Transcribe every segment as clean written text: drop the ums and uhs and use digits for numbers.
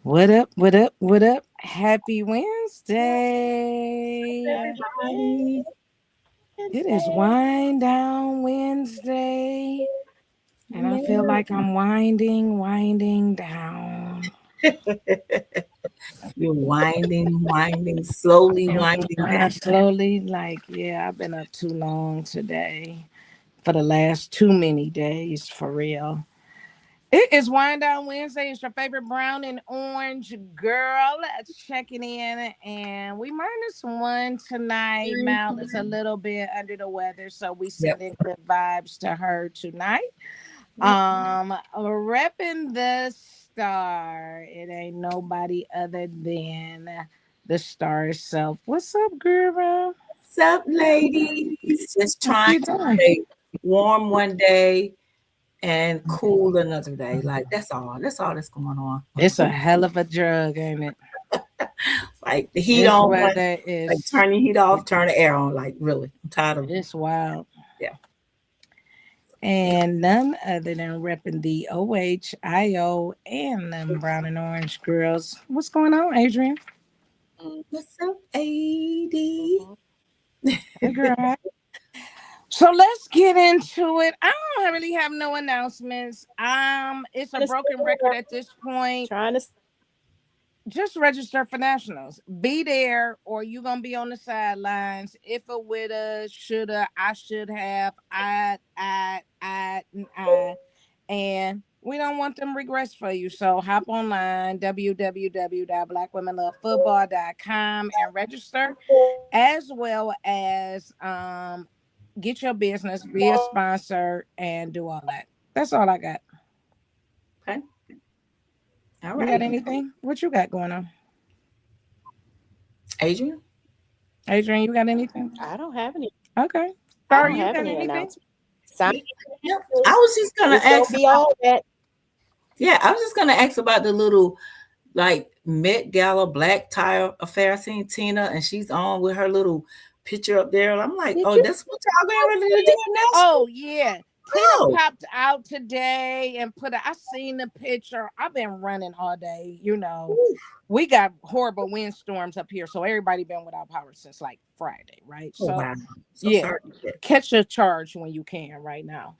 What up? What up? What up? Happy Wednesday. Everybody. It is Wind Down Wednesday, and I feel like I'm winding down. You're winding, slowly And winding I down. slowly, yeah, I've been up too long today for the last too many days, for real. It is Wind Down Wednesday. It's your favorite brown and orange girl checking in, and we -1 tonight. Mal is a little bit under the weather, so we Yep. sending good vibes to her tonight. Yep. Repping the star. It ain't nobody other than the star itself. What's up, girl? What's up, ladies? Just What trying you to doing? stay warm one day and cool another day. Like that's all. That's all that's going on. It's a hell of a drug, ain't it? Like the heat This on one, weather like is turn the heat off, turn the air on. Like really, I'm tired of. it's wild. Yeah. And none other than repping the OHIO and them brown and orange girls. What's going on, Adrian? What's up, AD? Hey, girl. So let's get into it. I don't really have no announcements. It's a broken record at this point. Trying to Just register for nationals. Be there, or you gonna be on the sidelines. If a woulda, shoulda, I should have, I, and we don't want them regrets for you. So hop online www.blackwomenlovefootball.com and register, as well as get your business, be a sponsor, and do all that. That's all I got. Okay. All You got right, anything? What you got going on, Adrian. Adrian? You got anything? I don't have any. Okay. I Sorry, don't you have got any anything? announcements. Sign- Yep. I was just gonna It's gonna ask. be all that. Yeah, I was just gonna ask about the little like Met Gala black tie affair. I seen Tina and she's on with her little picture up there. I'm like, Did oh, you? that's what y'all getting ready to do now? Oh yeah. Tina Oh, popped out today and I seen the picture. I've been running all day, We got horrible windstorms up here, so everybody been without power since like Friday, right? oh So wow. So yeah, sorry. catch a charge when you can right now.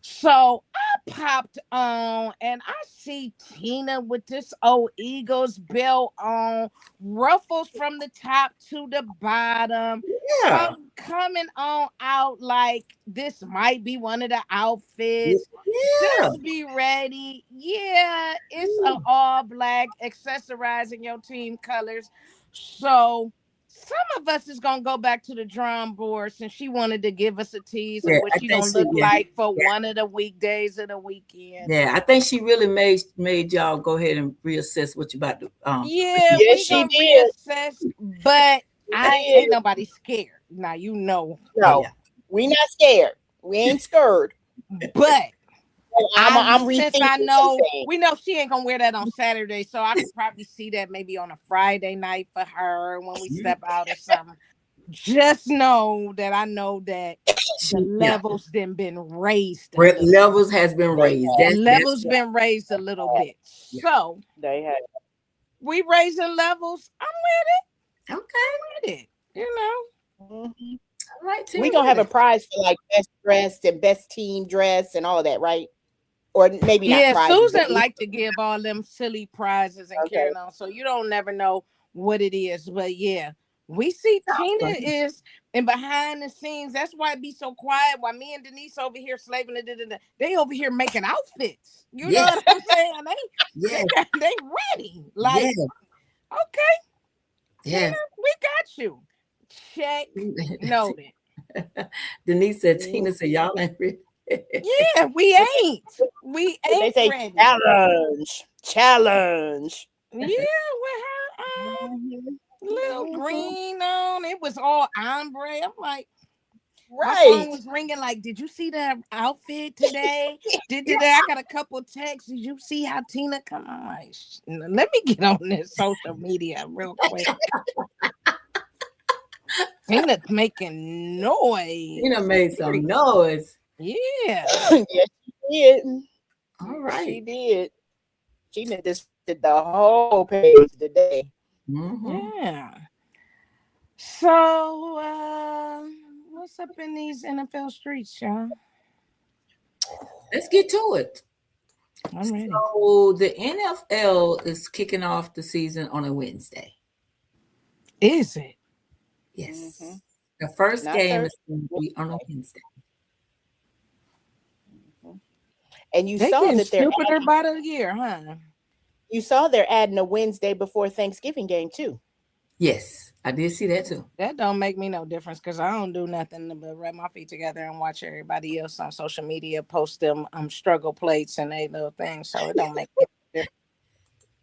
So I popped on and I see Tina with this old Eagles belt on, ruffles from the top to the bottom. Yeah. Coming on out like this might be one of the outfits. Yeah. Just be ready. Yeah, it's an all black accessorizing your team colors. So some of us is gonna go back to the drawing board since she wanted to give us a tease of Yeah. what I she think gonna she look yeah. like for Yeah. one of the weekdays of the weekend. Yeah. I think she really made y'all go ahead and reassess what you about to Yeah, Yes, we she gonna did. reassess, but She ain't did. nobody scared. Now you know, yeah, No, yeah. we not scared. We ain't scared. but I'm since rethinking I some know things. we know she ain't gonna wear that on Saturday, so I could probably see that maybe on a Friday night for her when we step out or something. Just know that I know that the Yeah. levels then been raised a little. Levels has been They raised. have. That's Levels been raised a little bit. yeah. So They have. we raising levels. I'm Okay. with it. You know. Mhm. All right, We Tina gonna with have a it. prize for like best dress and best team dress and all of that, right? Or maybe not Yeah, prizes, but Susan like to give all them silly prizes and okay. carrying on. So you don't never know what it is. But yeah, we see Tina is and behind the scenes. That's why it be so quiet. While me and Denise over here slaving, they over here making outfits. You know Yeah. what I'm saying? Yeah. They ready. Yeah. Like, okay, Yeah. Tina, we got you. Check noted. Denise said, Mhm. Tina said, y'all ain't ready. Yeah, we ain't. We They ain't say ready. challenge, challenge. Yeah, with her Mhm. little Mhm. green on. It was all ombre. I'm like, my phone Right. was ringing. Like, did you see that outfit today? Did Yeah. today? I got a couple texts. Did you see how Tina come on? Like, let me get on this social media real quick. Tina making Tina noise. made some noise. Yeah. Yes, she did. All She right. did. She meant this the whole page today. Mm-hmm. Yeah. So, what's up in these NFL streets, y'all? Let's get to it. I'm ready. So the NFL is kicking off the season on a Wednesday. Is it? Mm-hmm. Yes. The first Not game is Thursday. going to be on a Wednesday. Mhm. And you They saw getting that they're stupider by the year, huh? adding a Wednesday before Thanksgiving game too. Yes, I did see that too. That don't make me no difference because I don't do nothing but rub my feet together and watch everybody else on social media post them struggle plates and they little things. So it don't make me no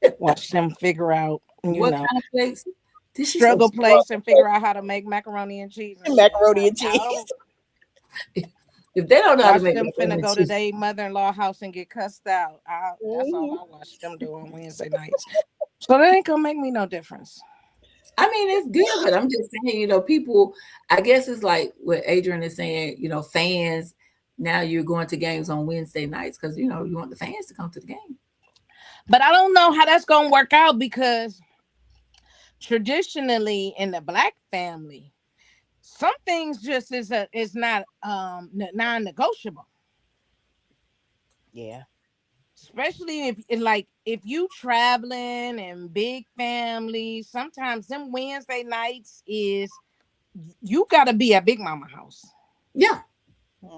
difference. Watch them figure out, What kind of plates? Did she say struggle plates and figure out how to make macaroni and cheese and shit. Macaroni and I cheese. don't if they don't know how to watch make them macaroni finna and go to cheese? their mother-in-law house and get cussed out. That's all Mhm. I watch them do on Wednesday nights. So that ain't gonna make me no difference. I mean, it's good, but I'm just saying, people, I guess it's like what Adrian is saying, fans, now you're going to games on Wednesday nights because, you want the fans to come to the game. But I don't know how that's gonna work out because traditionally in the black family, some things just is not non-negotiable. Yeah. Especially if you traveling and big families, sometimes them Wednesday nights is you gotta be at Big Mama house. Yeah.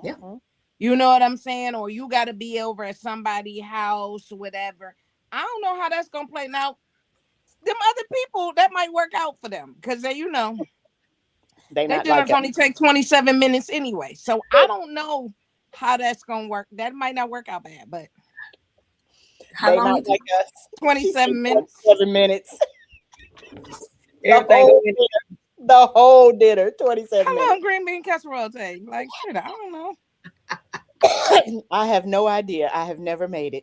Yeah. Mhm. You know what I'm saying? Or you gotta be over at somebody's house, whatever. I don't know how that's gonna play. Now, them other people, that might work out for them because They their not like dinners us. only take 27 minutes anyway. So I don't know how that's gonna work. That might not work out bad, but How They long not you like us. She said 27 minutes. 7 minutes. The everything whole going dinner. The whole dinner. 27 How long minutes. green bean casserole take? Like shit, I don't know. I have no idea. I have never made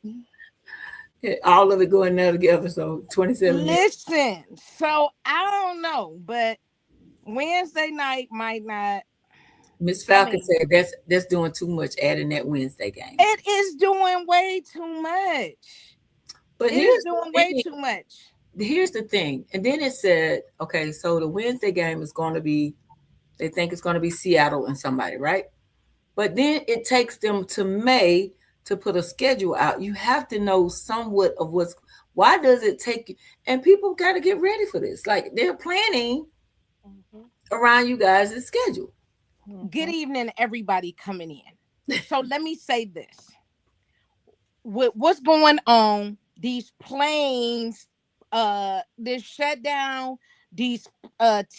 it. all of it going there together, so 27 minutes. Listen, so I don't know, but Wednesday night might not. Miss I Falcon mean, said that's doing too much adding that Wednesday game. it is doing way too much. But It is here's the doing way thing. too much. Here's the thing. And then it said, okay, so the Wednesday game is going to be, they think it's going to be Seattle and somebody, right? But then it takes them to May to put a schedule out. You have to know somewhat of why does it take you? And people got to get ready for this. Like they're planning Mhm. around you guys' schedule. Good Mhm. evening, everybody coming in. So let me say this. With what's going on, these planes, this shutdown, these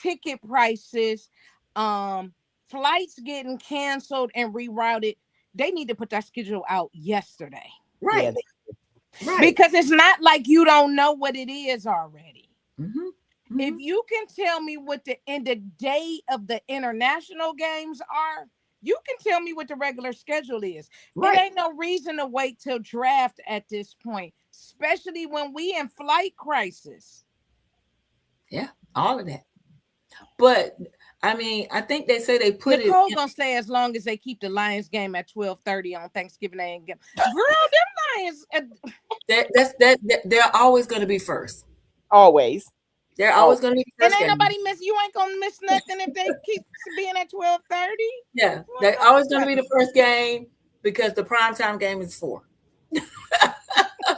ticket prices, flights getting canceled and rerouted, they need to put that schedule out yesterday. Yeah. Right. Right. Because it's not like you don't know what it is already. Mm-hmm. If Mm-hmm. you can tell me what the end of day of the international games are, you can tell me what the regular schedule is. It Right. ain't no reason to wait till draft at this point, especially when we in flight crisis. Yeah. All of that. But I mean, I think they say they put it Nicole in, gonna say as long as they keep the Lions game at 12:30 on Thanksgiving Day and game. Girl, them Lions. they're always going to be first. Always. They're Oh, always going to be the And first ain't game. nobody miss. You ain't gonna miss nothing if they keep being at 12:30. Yeah, You ain't they're gonna always miss going to be the nothing. first game because the primetime game is 4.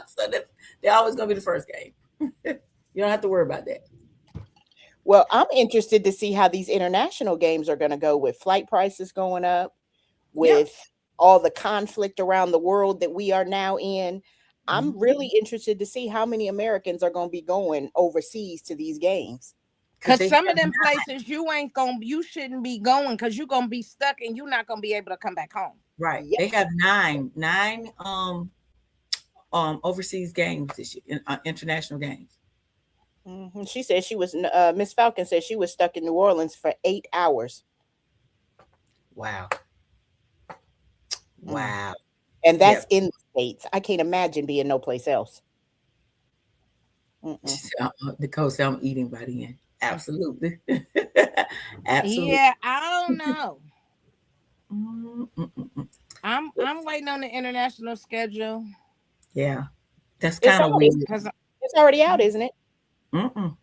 So they're always going to be the first game. You don't have to worry about that. well, I'm interested to see how these international games are going to go with flight prices going up, Yeah. with all the conflict around the world that we are now in. I'm Mhm. really interested to see how many Americans are going to be going overseas to these games. Because Cause they some of have them places you shouldn't be going because you're gonna be stuck and you're not gonna be able to come back home. right. Yep. They have nine overseas games this year, international games. She said she was, Miss Falcon said she was stuck in New Orleans for 8 hours. Wow. Mm. Wow. And that's Yep. in the States. I can't imagine being no place else. Mm-mm. Nicole said I'm eating by the end. Absolutely. Absolutely. Yeah, I don't know. Mm-mm-mm. I'm waiting on the international schedule Yeah. That's It's kind of weird. always because It's already out, isn't it? Mm-mm.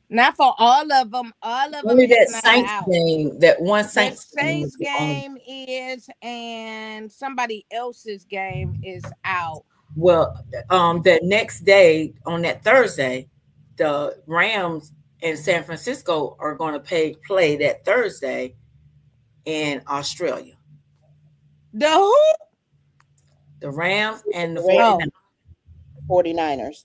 Not for all of them. All of them Only is that not Saints out. game, that one The Saints game is Saints the only. game is, and somebody else's game is out. Well, that next day on that Thursday, the Rams and San Francisco are going to play that Thursday in Australia. The who? The Rams and the The Rams, 49ers. Oh, 49ers.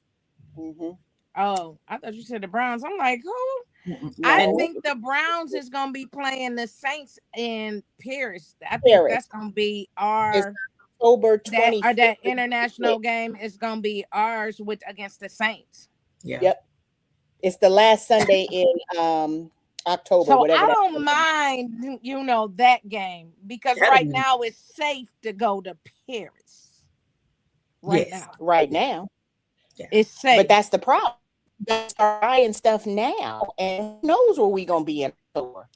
Mm-hmm. oh, I thought you said the Browns. I'm like, who? I No, think the Browns is gonna be playing the Saints in Paris. I think Paris. that's gonna be It's our October that or 25th. that international game is gonna be ours with against the Saints. Yeah. Yep. It's the last Sunday in October, So whatever I that don't is. mind, that game because That'll right be, now it's safe to go to Paris. Right yes. now, Right now. Yeah. it's safe. But that's the problem. Gotta start buying stuff now, and who knows where we gonna be in October.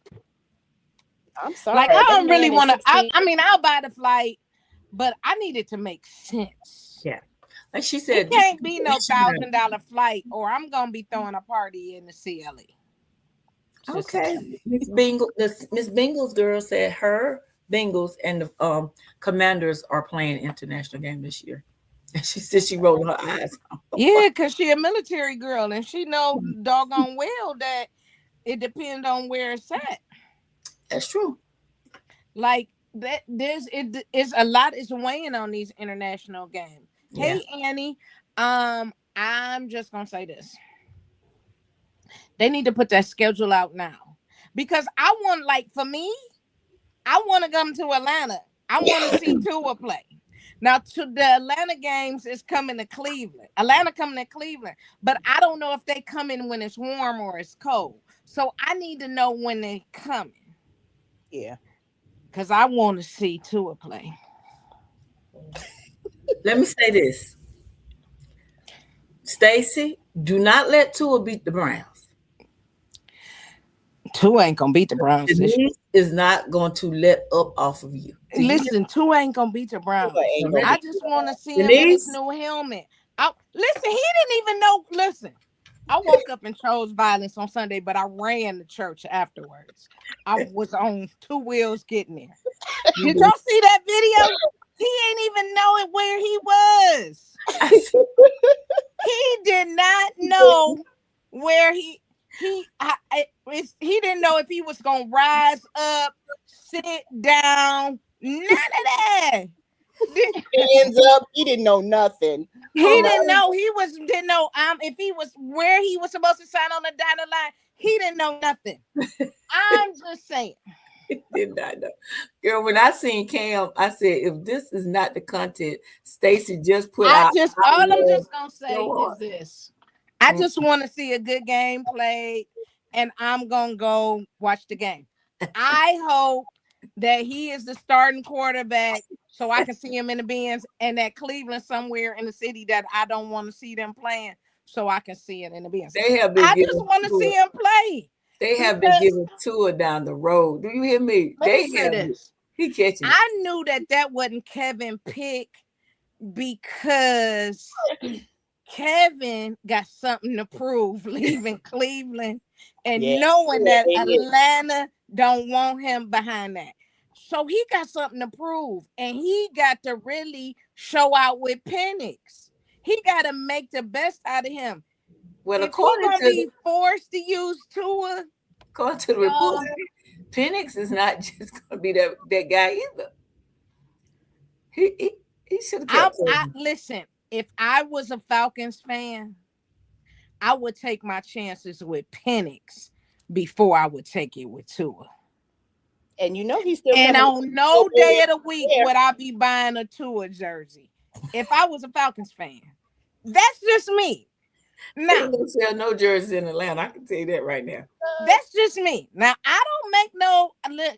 I'm sorry. Like I That don't really man is want to. 16. I mean, I'll buy the flight, but I need it to make sense. Yeah. Like she It said, can't be no $1,000 flight, or I'm gonna be throwing a party in the CLE. okay. Miss Bengals girl said her Bengals and the Commanders are playing international game this year. And she said she rolled her eyes. Yeah, because she a military girl and she know doggone well that it depends on where it's at. That's true. Like that, it's a lot is weighing on these international games. Yeah. Hey Annie, I'm just gonna say this. They need to put that schedule out now. Because I want, like, for me, I want to come to Atlanta. I want to see Tua play. Now, to the Atlanta games is coming to Cleveland. Atlanta coming to Cleveland. But I don't know if they come in when it's warm or it's cold. So I need to know when they coming. Yeah. Because I want to see Tua play. Let me say this. Stacy, do not let Tua beat the Browns. Tua ain't gonna beat the Browns this year. Denise is not going to let up off of you. Listen, Tua ain't gonna beat the Browns. Tua ain't gonna I beat just the want to see him in his Denise? new helmet. Listen, he didn't even know. Listen, I woke up and chose violence on Sunday, but I ran to church afterwards. I was on 2 wheels getting there. Did y'all see that video? He ain't even know it where he was. He did not know where he didn't know if he was gonna rise up, sit down, none of that. Hands up. He didn't know nothing. He didn't know if he was where he was supposed to sign on the dotted line. He didn't know nothing. I'm just saying. Did not know. Girl, when I seen Cam, I said, if this is not the content Stacy just put out. All I'm just gonna say Lord. is this. I just want to see a good game played, and I'm gonna go watch the game. I hope that he is the starting quarterback so I can see him in the bins, and that Cleveland somewhere in the city that I don't want to see them playing so I can see it in the bins. They have been I just want to see him play. They have been giving Tua down the road. Do you hear me? Let me say this. He catching it. I knew that wasn't Kevin pick because Kevin got something to prove leaving Cleveland and knowing that Atlanta don't want him behind that. So he got something to prove, and he got to really show out with Penix. He got to make the best out of him. Well, if he's going to be forced to use Tua, according to the report, Penix is not just going to be that guy either. He should have kept listen, if I was a Falcons fan, I would take my chances with Penix before I would take it with Tua. And you know he's still. And on no day of the week would I be buying a Tua jersey if I was a Falcons fan. That's just me. Now, they don't sell no jerseys in Atlanta. I can tell you that right now. That's just me. Now I don't make no look.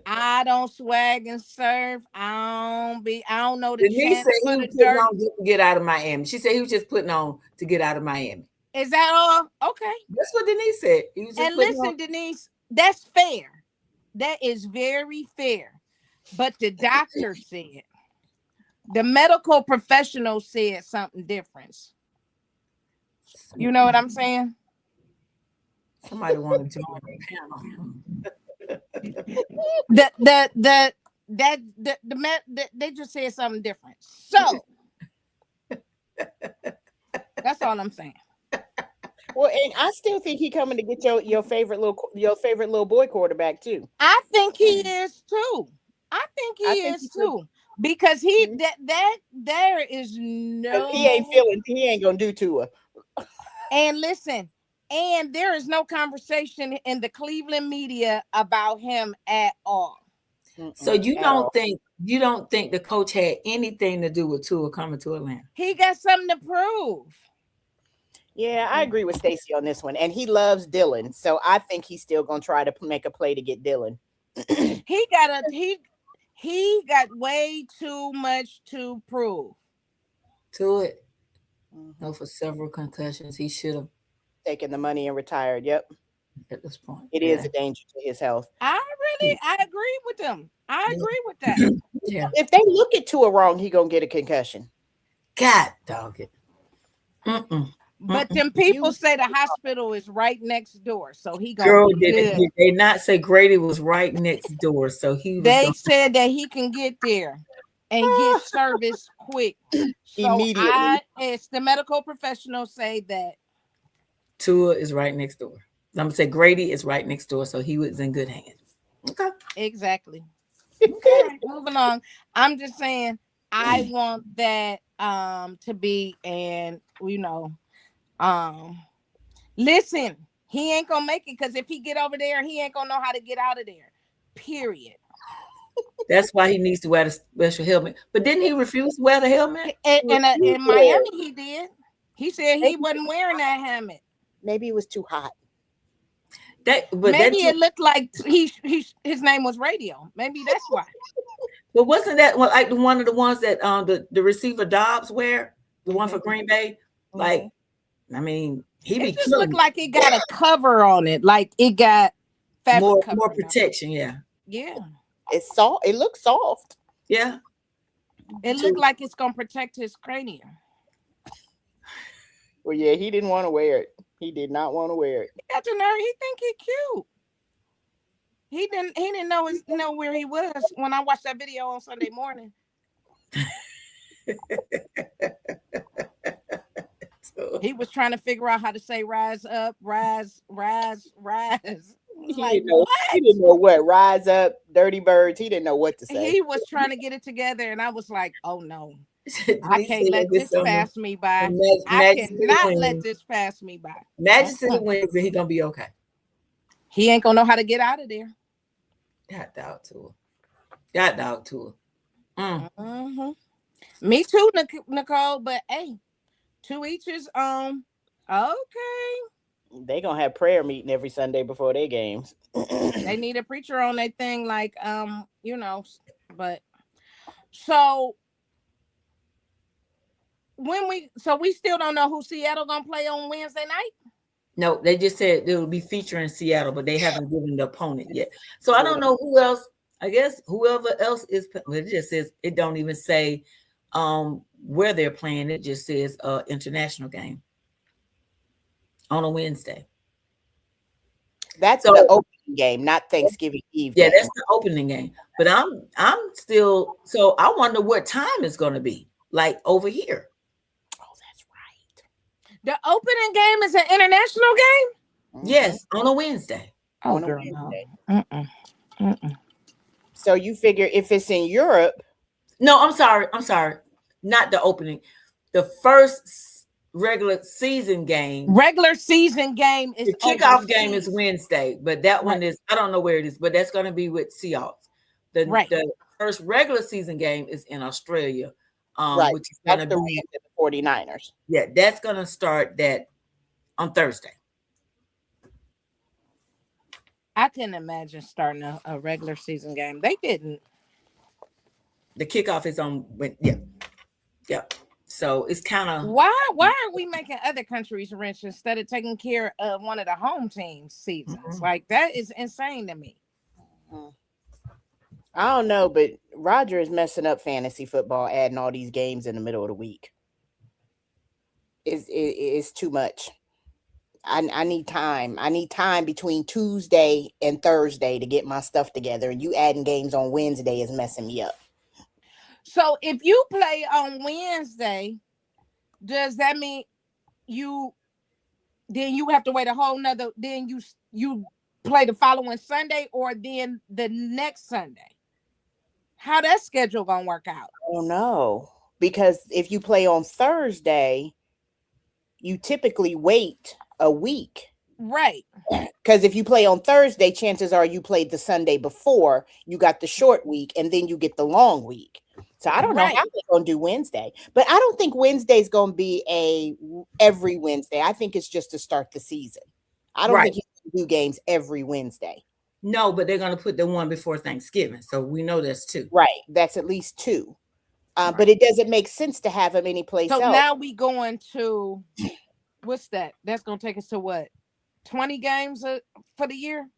I don't swag and serve. I don't know the Denise chance said for he the was putting dirt. on to get out of Miami. She said he was just putting on to get out of Miami. Is that all? Okay. That's what Denise said. He was just and listen, Denise, that's fair. That is very fair. But the doctor said, the medical professional said something different. You know what I'm saying? Somebody want to join the panel. They just said something different. So that's all I'm saying. Well, and I still think he coming to get your favorite little boy quarterback too. I think he is too. I think he I think is he could. too. Because he Mhm. that there is 'Cause no he ain't gonna do to her. and listen, and there is no conversation in the Cleveland media about him at all. So Mm-mm, at all. you don't think the coach had anything to do with Tua coming to Atlanta? He got something to prove. Yeah, I agree with Stacy on this one, and he loves Dylan, so I think he's still gonna try to make a play to get Dylan. He got way too much to prove. To it? Mhm. No, for several concussions. He should have Taking the money and retired. Yep, at this point. it is a danger to his health. I agree with them. I Yeah. agree with that. Yeah. If they look at Tua wrong, he gonna get a concussion. God dog it. Mm-mm. But Mm-mm. them people You say the hospital is right next door, so he gonna Girl, be good. did they not say Grady was right next door? So he was They going said that he can get there and get service quick. So immediately. as the medical professionals say that Tua is right next door. I'm gonna say Grady is right next door, so he was in good hands. Okay. exactly. All right, moving on. I'm just saying I want that to be and listen, he ain't gonna make it because if he get over there, he ain't gonna know how to get out of there. Period. That's why he needs to wear the special helmet. But didn't he refuse to wear the helmet? In Miami, he did. He said he Maybe, wasn't wearing that helmet. maybe it was too hot. Maybe it looked like his name was Radio. Maybe that's why. But wasn't that like one of the ones that the receiver Dobbs wear? The one for Green Bay? Like, I mean, he be It just killing looked like it got a cover on it, like it got fabric more covering on it. protection. Yeah. Yeah, It's soft. It looks soft. Yeah. it looked like it's gonna protect his cranium. Well, yeah, he didn't want to wear it. He did not want to wear it. He got to know. He think he cute. He didn't know where he was when I watched that video on Sunday morning. He was trying to figure out how to say rise up, rise, rise, rise. Like what? He didn't know what. Rise up, dirty birds. He didn't know what to say. He was trying to get it together, and I was like, "Oh no, I can't let this pass me by. I cannot let this pass me by." Magic City wins, and he gonna be okay. He ain't gonna know how to get out of there. Got dog to her. Got dog to her. Mm-hmm. Me too, Nicole. But hey, to each his own. Okay. They gonna have prayer meeting every Sunday before their games. They need a preacher on that thing, like But so we still don't know who Seattle gonna play on Wednesday night. No, they just said they will be featuring Seattle, but they haven't given the opponent yet. So I don't know who else. I guess whoever else is. Well, it just says it don't even say where they're playing. It just says international game on a Wednesday. That's the opening game, not Thanksgiving Eve. Yeah, that's the opening game. But I'm still. So I wonder what time it's going to be like over here. Oh, that's right. The opening game is an international game. Yes, on a Wednesday. Oh, On a girl, Wednesday. no. So you figure if it's in Europe? No, I'm sorry. Not the opening. The first regular season game. Regular season game is the kickoff game is Wednesday, but that one is I don't know where it is, but that's going to be with Seahawks. The first regular season game is in Australia, which is going to be the 49ers. Yeah, that's going to start that on Thursday. I couldn't imagine starting a regular season game. They didn't. The kickoff is on yeah. So it's kind of why aren't we making other countries rich instead of taking care of one of the home teams' seasons? Mm-hmm. Like that is insane to me. I don't know, but Roger is messing up fantasy football, adding all these games in the middle of the week. is too much. I need time. I need time between Tuesday and Thursday to get my stuff together. And you adding games on Wednesday is messing me up. So if you play on Wednesday, does that mean you then you have to wait a whole nother then you play the following Sunday or then the next Sunday? How that schedule gonna work out? Oh no. Because if you play on Thursday, you typically wait a week. Right. Because if you play on Thursday, chances are you played the Sunday before, you got the short week, and then you get the long week. So I don't know how Right. they're going to do Wednesday, but I don't think Wednesday is going to be every Wednesday. I think it's just to start the season. I don't Right. think he's going to do games every Wednesday. No, but they're going to put the one before Thanksgiving. So we know that's two. Right. That's at least two. Right. But it doesn't make sense to have him anyplace So else. now we going to what's that? That's gonna take us to what? 20 games for the year?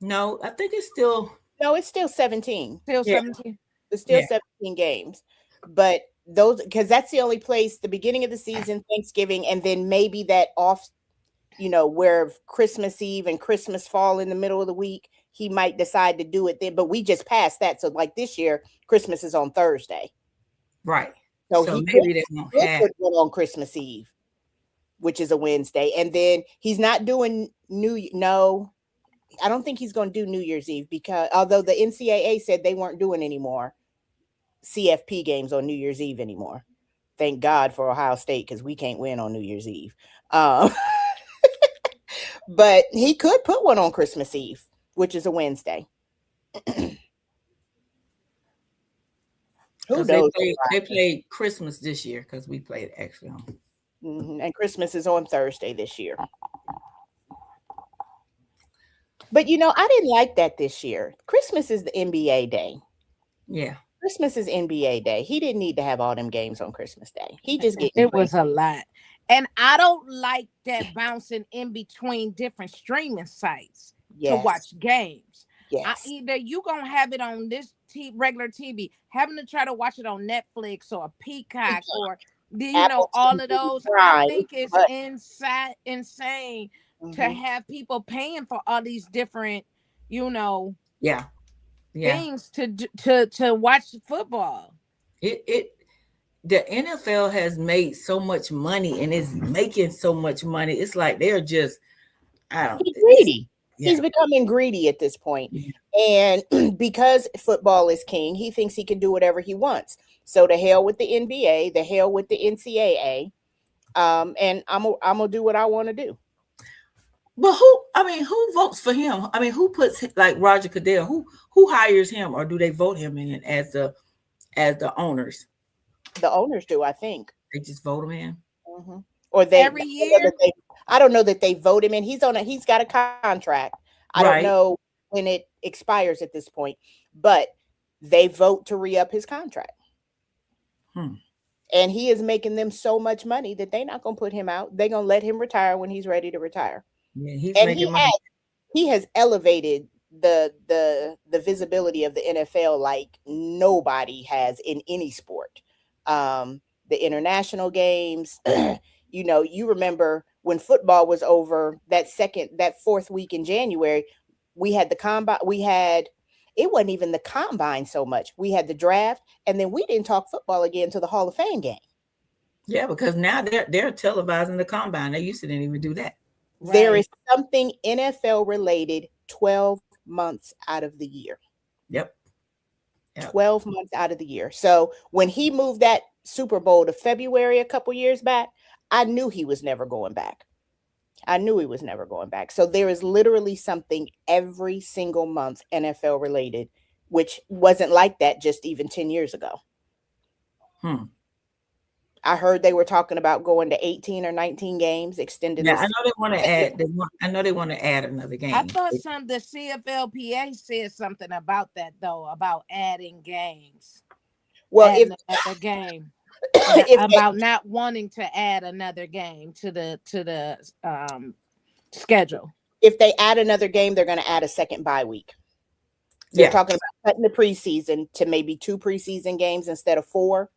No, I think it's still. No, it's still 17. Still Yeah. 17? It's still Yeah. 17 games. But those, because that's the only place, the beginning of the season, Thanksgiving, and then maybe that off, where Christmas Eve and Christmas fall in the middle of the week, he might decide to do it then. But we just passed that. So like this year, Christmas is on Thursday. Right. So So he maybe they won't have. could one on Christmas Eve, which is a Wednesday. And then he's not doing no, I don't think he's going to do New Year's Eve, because although the NCAA said they weren't doing any more CFP games on New Year's Eve anymore. Thank God for Ohio State, because we can't win on New Year's Eve. But he could put one on Christmas Eve, which is a Wednesday. Who 'Cause knows? They played Christmas this year because we played actually on. And Christmas is on Thursday this year. But I didn't like that this year. Christmas is the NBA day. Yeah. Christmas is NBA day. He didn't need to have all them games on Christmas day. He just get It was a lot. And I don't like that bouncing in between different streaming sites to watch games. Yes. Either you gonna have it on this regular TV, having to try to watch it on Netflix or Peacock or Apple all TV of those. Prime, I think it's but- insane to Mhm. have people paying for all these different, Yeah. Yeah. things to watch football. The NFL has made so much money and is making so much money. It's like they're just, I don't. He's greedy. Yeah. He's becoming greedy at this point. Yeah. And because football is king, he thinks he can do whatever he wants. So to hell with the NBA, the hell with the NCAA. And I'm gonna do what I want to do. But who votes for him? I mean, who puts, like Roger Goodell? Who hires him, or do they vote him in as the owners? The owners do, I think. They just vote him in. Mm-hmm. Or they Every year. I don't know that they vote him in. He's got a contract. I don't know when it expires at this point, but they vote to re-up his contract. And he is making them so much money that they're not going to put him out. They're going to let him retire when he's ready to retire. Yeah, he's And making money. he has elevated the visibility of the NFL like nobody has in any sport. The international games, you remember when football was over, that fourth week in January, we had the combine. It wasn't even the combine so much. We had the draft, and then we didn't talk football again until the Hall of Fame game. Yeah, because now they're televising the combine. They used to didn't even do that. Right. There is something NFL related 12 months out of the year. Yep. 12 months out of the year. So when he moved that Super Bowl to February a couple years back, I knew he was never going back. So there is literally something every single month NFL related, which wasn't like that just even 10 years ago. I heard they were talking about going to 18 or 19 games, extending. Yeah, I know they want to add. I know they want to add another game. I thought the CFLPA said something about that though, about adding games. Well, if the game if about not wanting to add another game to the schedule. If they add another game, they're going to add a second bye week. They're talking about cutting the preseason to maybe 2 preseason games instead of 4.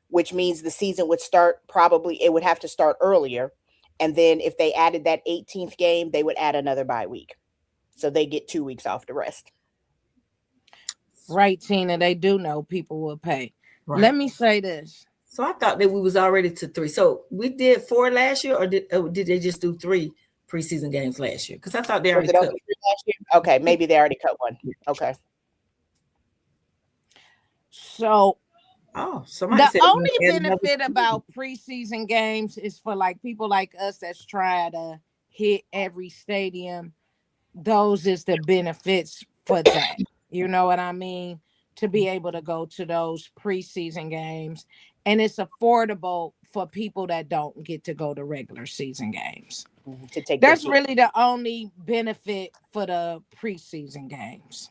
which means the season would start probably, it would have to start earlier. And then if they added that 18th game, they would add another bye week. So they get 2 weeks off the rest. Right, Tina. They do know people will pay. Right. Let me say this. So I thought that we was already to 3. So we did 4 last year, or did they just do 3 preseason games last year? Because I thought they Was already it cut. only 3 last year? Okay, maybe they already cut one. Okay. So Oh, somebody the said we're only gonna add another benefit team. about preseason games is for like people like us that's trying to hit every stadium. Those is the benefits for that. You know what I mean? To be able to go to those preseason games. And it's affordable for people that don't get to go to regular season games. To take their That's kid. really the only benefit for the preseason games.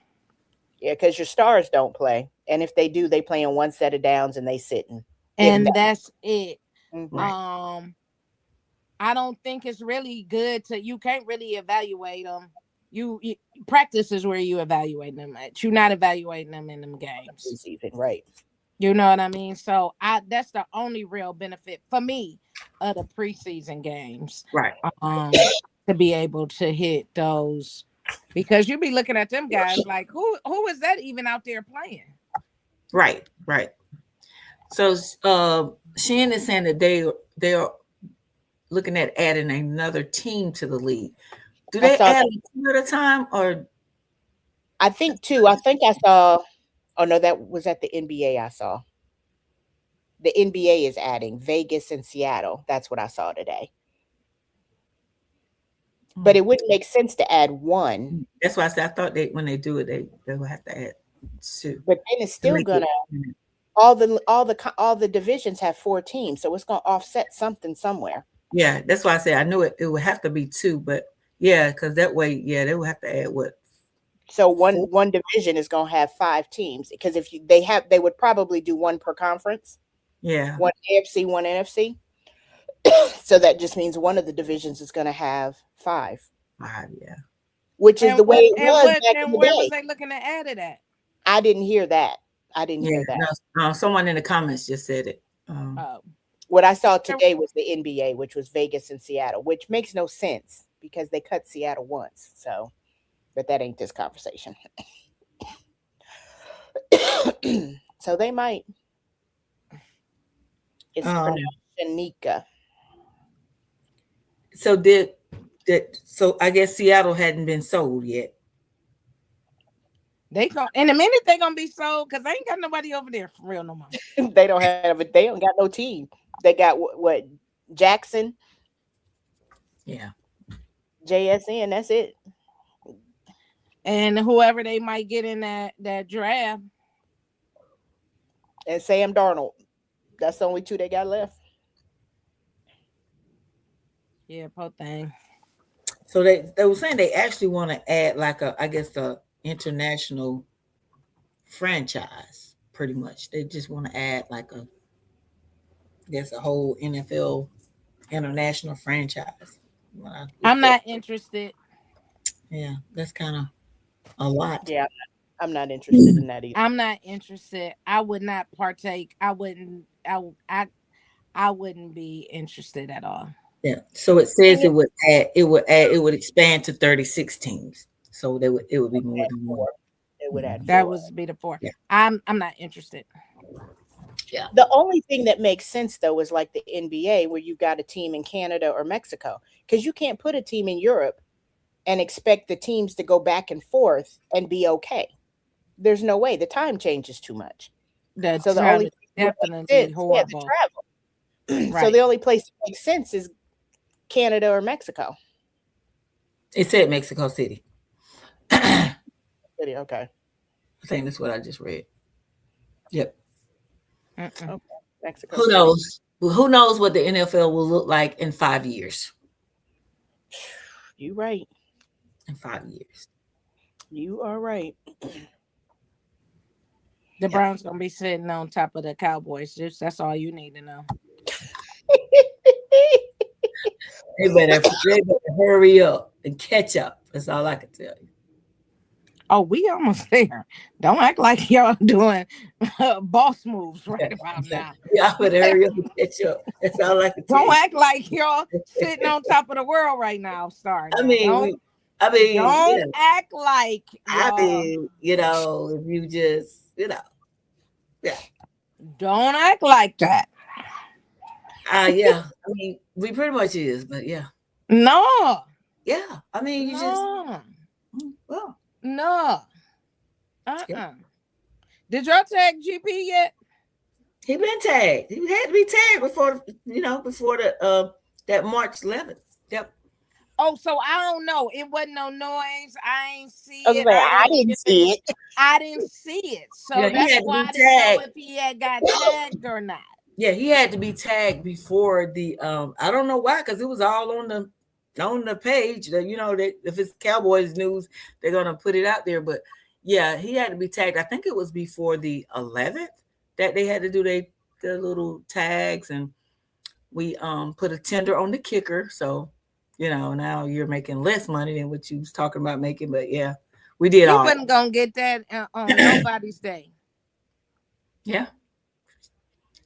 Yeah, because your stars don't play. And if they do, they play in one set of downs and they sitting. If And that. that's it. Mhm. Right. I don't think it's really good to, you can't really evaluate them. You practice is where you evaluate them at. You're not evaluating them in them games. Preseason, right. You know what I mean? So that's the only real benefit for me of the preseason games. Right. Um to be able to hit those, because you be looking at them guys like who is that even out there playing? Right. Right. So Shannon is saying that they are looking at adding another team to the league. Do I they saw add that. two at a time, or I think too. I think I saw. Oh no, that was at the NBA. I saw the NBA is adding Vegas and Seattle. That's what I saw today. But it wouldn't make sense to add one. that's why I said I thought they when they do it they will have to add 2 But then it's to still make it. gonna all the divisions have 4 teams, so it's gonna offset something somewhere. Yeah, that's why I said I knew it would have to be 2, but yeah, because that way, yeah, they would have to add what So 4? one division is gonna have 5 teams because if you they would probably do one per conference, Yeah, one AFC, one NFC. So that just means one of the divisions is gonna have 5, 5. Yeah. which is the way it was back in And the where was day. they looking to add it at? I didn't hear that. I didn't Yeah, hear that. no, someone in the comments just said it. Oh. What I saw today was the NBA, which was Vegas and Seattle, which makes no sense because they cut Seattle once. So, but that ain't this conversation. So they might. It's Um, pronounced Shanika. so so I guess Seattle hadn't been sold yet. They go in a minute. They gonna be sold because they ain't got nobody over there for real no more. They don't have it. They don't got no team. They got what Jackson, Yeah. JSN. That's it. And whoever they might get in that draft. And Sam Darnold. That's the only 2 they got left. Yeah, poor thing. So they were saying they actually want to add like I guess a international franchise. Pretty much, they just want to add like I guess a whole NFL international franchise. I'm not interested. Yeah, that's kind of a lot. Yeah, I'm not interested in that either. I'm not interested. I would not partake. I wouldn't. I wouldn't be interested at all. Yeah. So it says it would expand to 36 teams. So it would be more than one. It would add That 4. would be the 4. Yeah. I'm not interested. Yeah. The only thing that makes sense though is like the NBA where you got a team in Canada or Mexico, because you can't put a team in Europe and expect the teams to go back and forth and be okay. There's no way. The time changes too much. The So the travel only is place that makes definitely sense, yeah, the horrible. travel. Right. So the only place that makes sense is Canada or Mexico. It said Mexico City. Okay. I think that's what I just read. Yep. Mm-mm. Okay. Mexico Who City. knows? Who knows what the NFL will look like in 5 years? You right. In 5 years. You are right. The Browns gonna be sitting on top of the Cowboys. Just that's all you need to know. They better hurry up and catch up. That's all I can tell you. Oh, we almost there. Don't act like y'all doing boss moves right about now. Y'all better hurry up and catch up. That's all I can tell Don't you. act like y'all sitting on top of the world right now, Star. I Now, mean, don't I mean, don't act like I y'all. mean, if you just, yeah, Don't act like that. yeah. I mean, we pretty much is, but yeah, No, yeah. I mean, you just, no, well, no. yeah. Uh-uh. Did y'all tag GP yet? He been tagged. He had to be tagged before, before the that March 11th. Yep. Oh, so I don't know. It wasn't no noise. I ain't I see was it. like, I I didn't didn't hear it. see it. I didn't see it. So Yeah, he that's had to why be I didn't know tagged. if he had got tagged or not. Yeah, he had to be tagged before the I don't know why, because it was all on the page. That that if it's Cowboys news, they're gonna put it out there. But yeah, he had to be tagged. I think it was before the 11th that they had to do the little tags, and we put a tender on the kicker. So now you're making less money than what you was talking about making. But yeah, we did He all wasn't gonna get that on nobody's day. yeah.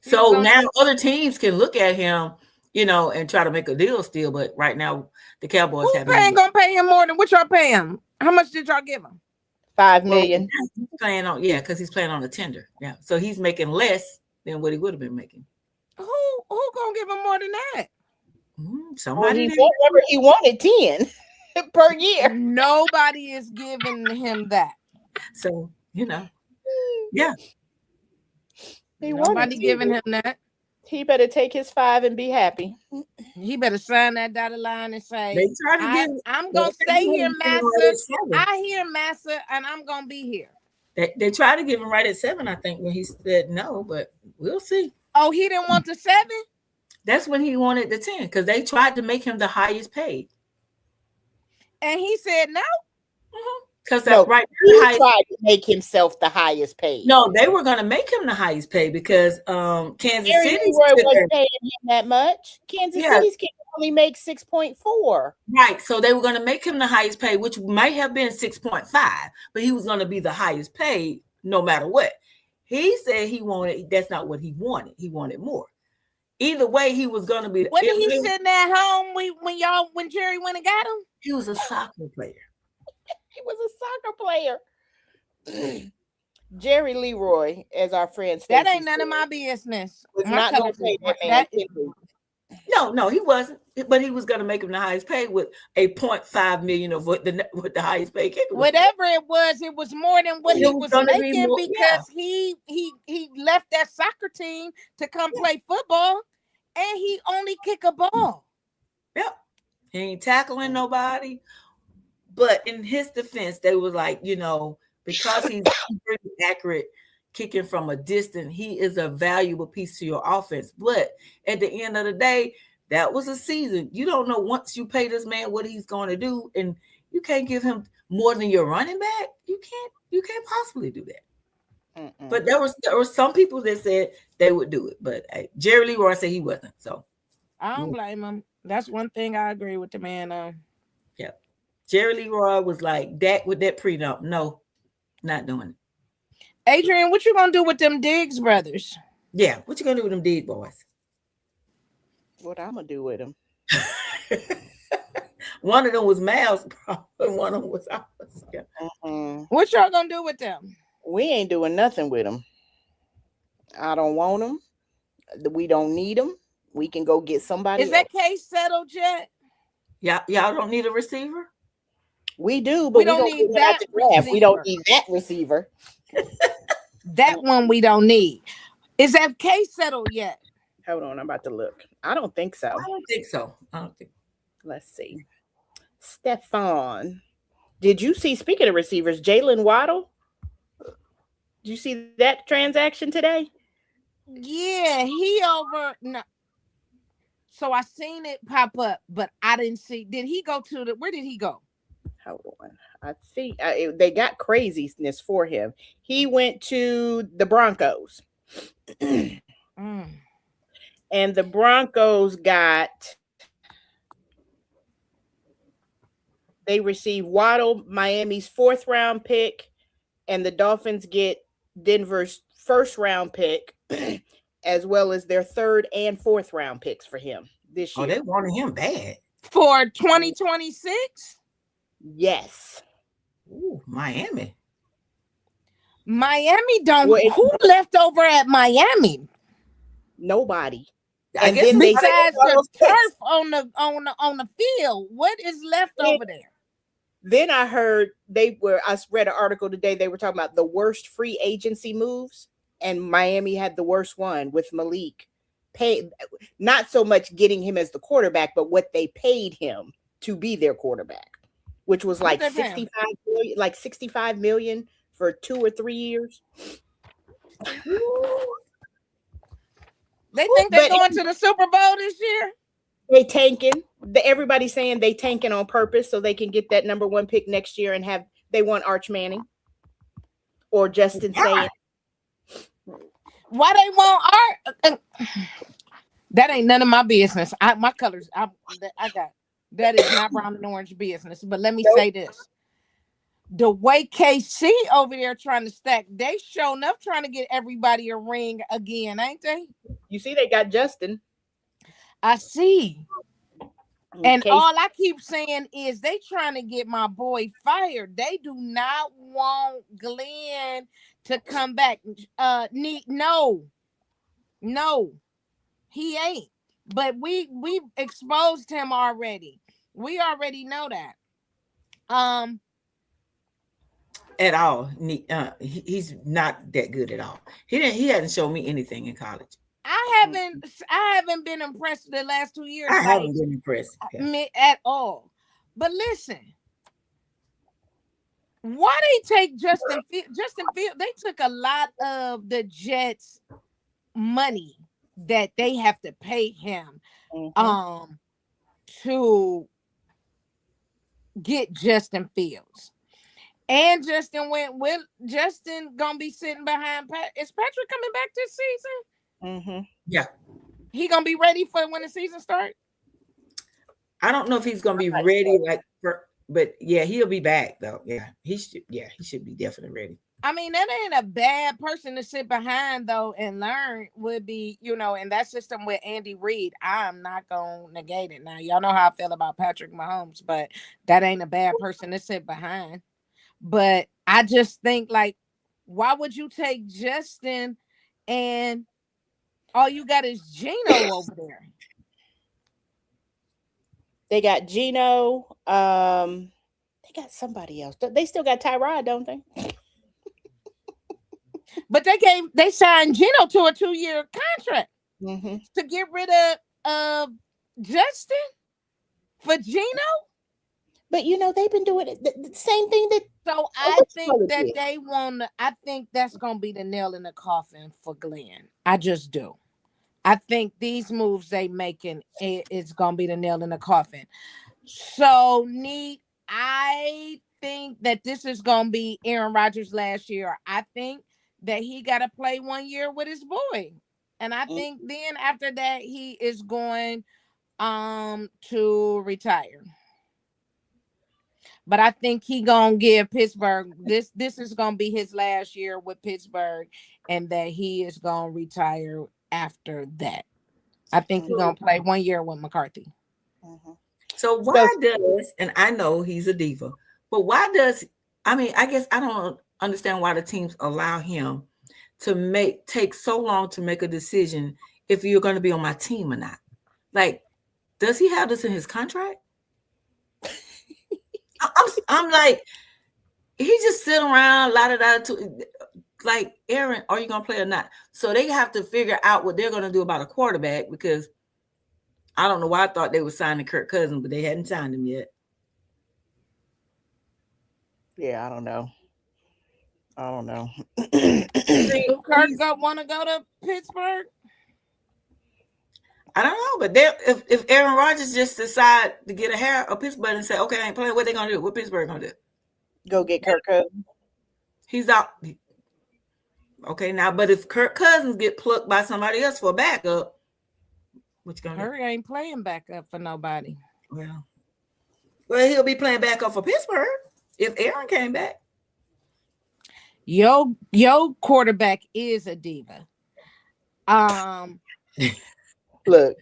He was So gonna. now other teams can look at him, and try to make a deal still. But right now, the Cowboys Who haven't paying even. gonna pay him more than what y'all pay him? How much did y'all give him? 5 million. He's playing on because he's playing on a tender. Yeah, so he's making less than what he would have been making. Who gonna give him more than that? Well, Somebody he did. remember he wanted 10 per year. Nobody is giving him that. So yeah. He wanted Nobody giving 10. him that. He better take his 5 and be happy. He better sign that dotted line and They say, try to get. I'm They gonna try to stay give here, him right Massa. at 7. I hear Massa, and I'm gonna be here. They tried to give him right at 7. I think when he said no, but we'll see. Oh, he didn't want the 7, That's when he wanted the 10 because they tried to make him the highest paid. and he said no. Because No, right now the he highest. tried to make himself the highest paid. No, they were going to make him the highest paid because Kansas Jerry City's Leroy kicker. wasn't paying him that much. Kansas Yeah, City's kicker only makes 6.4. right. So they were going to make him the highest paid, which might have been 6.5, but he was going to be the highest paid no matter what. He said he wanted. That's not what he wanted. He wanted more. Either way, he was going to be. Wasn't he sitting at home when Jerry went and got him? He was a soccer player. He was a soccer player. Jerry Leroy, as our friend Stacey That ain't none said, of my business. was My not going colors to is pay that man that. 10 million. No, he wasn't. But he was going to make him the highest paid with a 0.5 million of what the highest paid kicker was. Whatever it was more than what It he was was going to be making more. Yeah, because he left that soccer team to come play football, and he only kick a ball. yeah. He ain't tackling nobody. But in his defense, they was like, because he's pretty accurate kicking from a distance, he is a valuable piece to your offense. But at the end of the day, that was a season. You don't know once you pay this man what he's going to do, and you can't give him more than your running back. You can't possibly do that. But there were some people that said they would do it, but Jerry Leroy said he wasn't. So I don't blame him. That's one thing I agree with the man on. yeah, Jerry Leroy was like that with that prenup. No, not doing it. Adrian, what you gonna do with them Diggs brothers? Yeah, what you gonna do with them dead boys? What I'm going to do with him? One of them was Mal's problem. One of them was ours. Yeah. What y'all gonna do with them? We ain't doing nothing with him. I don't want him. We don't need him. We can go get somebody Is that else. case settled yet? Y'all don't need a receiver? We do, but We we don't don't need get out that the draft. We don't receiver. need that receiver. That one we don't need. Is that case settled yet? Hold on, I'm about to look. I don't think so. I don't think so. Let's see. Stephon. Did you see, speaking of receivers, Jalen Waddle? Did you see that transaction today? Yeah, he over no. So I seen it pop up, but I didn't see. Did he go to the? Where did he go? Hold on. I think they got craziness for him. He went to the Broncos. And the Broncos got They receive Waddle, Miami's 4th-round pick, and the Dolphins get Denver's 1st-round pick, as well as their 3rd and 4th-round picks for him this Oh, they year. wanted him bad. For 2026? Yes. Ooh, Miami. Miami don't. Well, Who left over at Miami nobody. I And guess then they besides all the those picks. turf on the field? What is left Then, over there? then I heard I read an article today, they were talking about the worst free agency moves, and Miami had the worst one with Malik. Not so much getting him as the quarterback, but what they paid him to be their quarterback, which was What like they paying? 65 million for 2 or 3 years. They think they're But going to the Super Bowl this year? they tanking. Everybody's saying they tanking on purpose so they can get that number 1 pick next year and they want Arch Manning or Justin saying. Why they want art? That ain't none of my business. My colors, I got that is not brown and orange business. But let me say this: the way KC over there trying to stack, they show enough trying to get everybody a ring again, ain't they? You see, they got Justin. I see. And KC. all I keep saying is they trying to get my boy fired. They do not want Glenn to come back. No, he ain't. But we exposed him already. We already know that. At all. He's not that good at all. He hasn't shown me anything in college. I haven't been impressed the last 2 years. I haven't been impressed at all. But listen, why they take Justin Field? They took a lot of the Jets' money that they have to pay him to get Justin Fields. And Justin gonna be sitting behind Is Patrick coming back this season? Yeah. He gonna be ready for when the season starts? I don't know if he's gonna be ready but yeah, he'll be back though. Yeah, he should be definitely ready. I mean, that ain't a bad person to sit behind though and learn would be, and that system with Andy Reid. I'm not gonna negate it. Now, y'all know how I feel about Patrick Mahomes, but that ain't a bad person to sit behind. But I just think, like, why would you take Justin and all you got is Geno over there? They got Geno. They got somebody else. They still got Tyrod, don't they? But they signed Geno to a 2-year contract to get rid of Justin for Geno. But they've been doing the same thing that. So I think that they want. I think that's gonna be the nail in the coffin for Glenn. I just do. I think these moves they making is gonna be the nail in the coffin. So I think that this is gonna be Aaron Rodgers' last year. I think that he got to play 1 year with his boy, and I think then after that he is going to retire. But I think he gonna give Pittsburgh this is gonna be his last year with Pittsburgh, and that he is gonna retire after that. I think he's gonna play 1 year with McCarthy. So why does, and I know he's a diva, but why does, I guess I don't understand why the teams allow him to take so long to make a decision if you're going to be on my team or not. Like, does he have this in his contract? I'm like, he just sit around, like, Aaron, are you going to play or not? So they have to figure out what they're going to do about a quarterback, because I don't know why I thought they were signing Kirk Cousins, but they hadn't signed him yet. Yeah, I don't know. Do Kirk want to go to Pittsburgh? I don't know, but if Aaron Rodgers just decide to get a hair of Pittsburgh and say, okay, I ain't playing, what they gonna do? What Pittsburgh gonna do? Go get Kirk Cousins. He's out. Okay, now, but if Kirk Cousins get plucked by somebody else for a backup, what you gonna do? Kirk ain't playing backup for nobody. Well, Well, he'll be playing back up for Pittsburgh if Aaron came back. Your quarterback is a diva. Um, Look,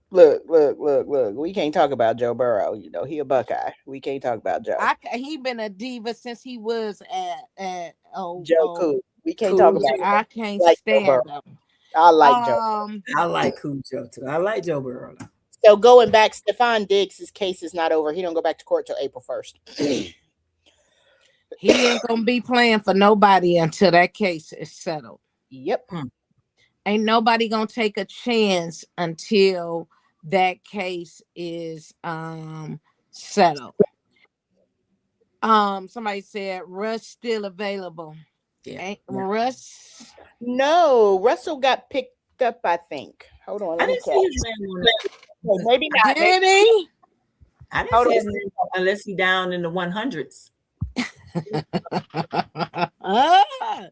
look. We can't talk about Joe Burrow. You know, he a Buckeye. We can't talk about Joe. he been a diva since he was at Joe cool. We can't talk Cool about Joe. him. I can't Like Joe Burrow. stand him. I like Joe. Um, I like Cool Joe too. I like Joe Burrow. So going back, Stephon Diggs' case is not over. He don't go back to court till April 1st. he ain't gonna be playing for nobody until that case is settled. Yep. Ain't nobody gonna take a chance until that case is settled. Somebody said Russ still available. Yeah. Ain't Russ? No, Russell got picked up, I think. Hold on. I Let me didn't see check. his name on it. Maybe not. Did he? I didn't Hold see his on. name unless he down in the 100s.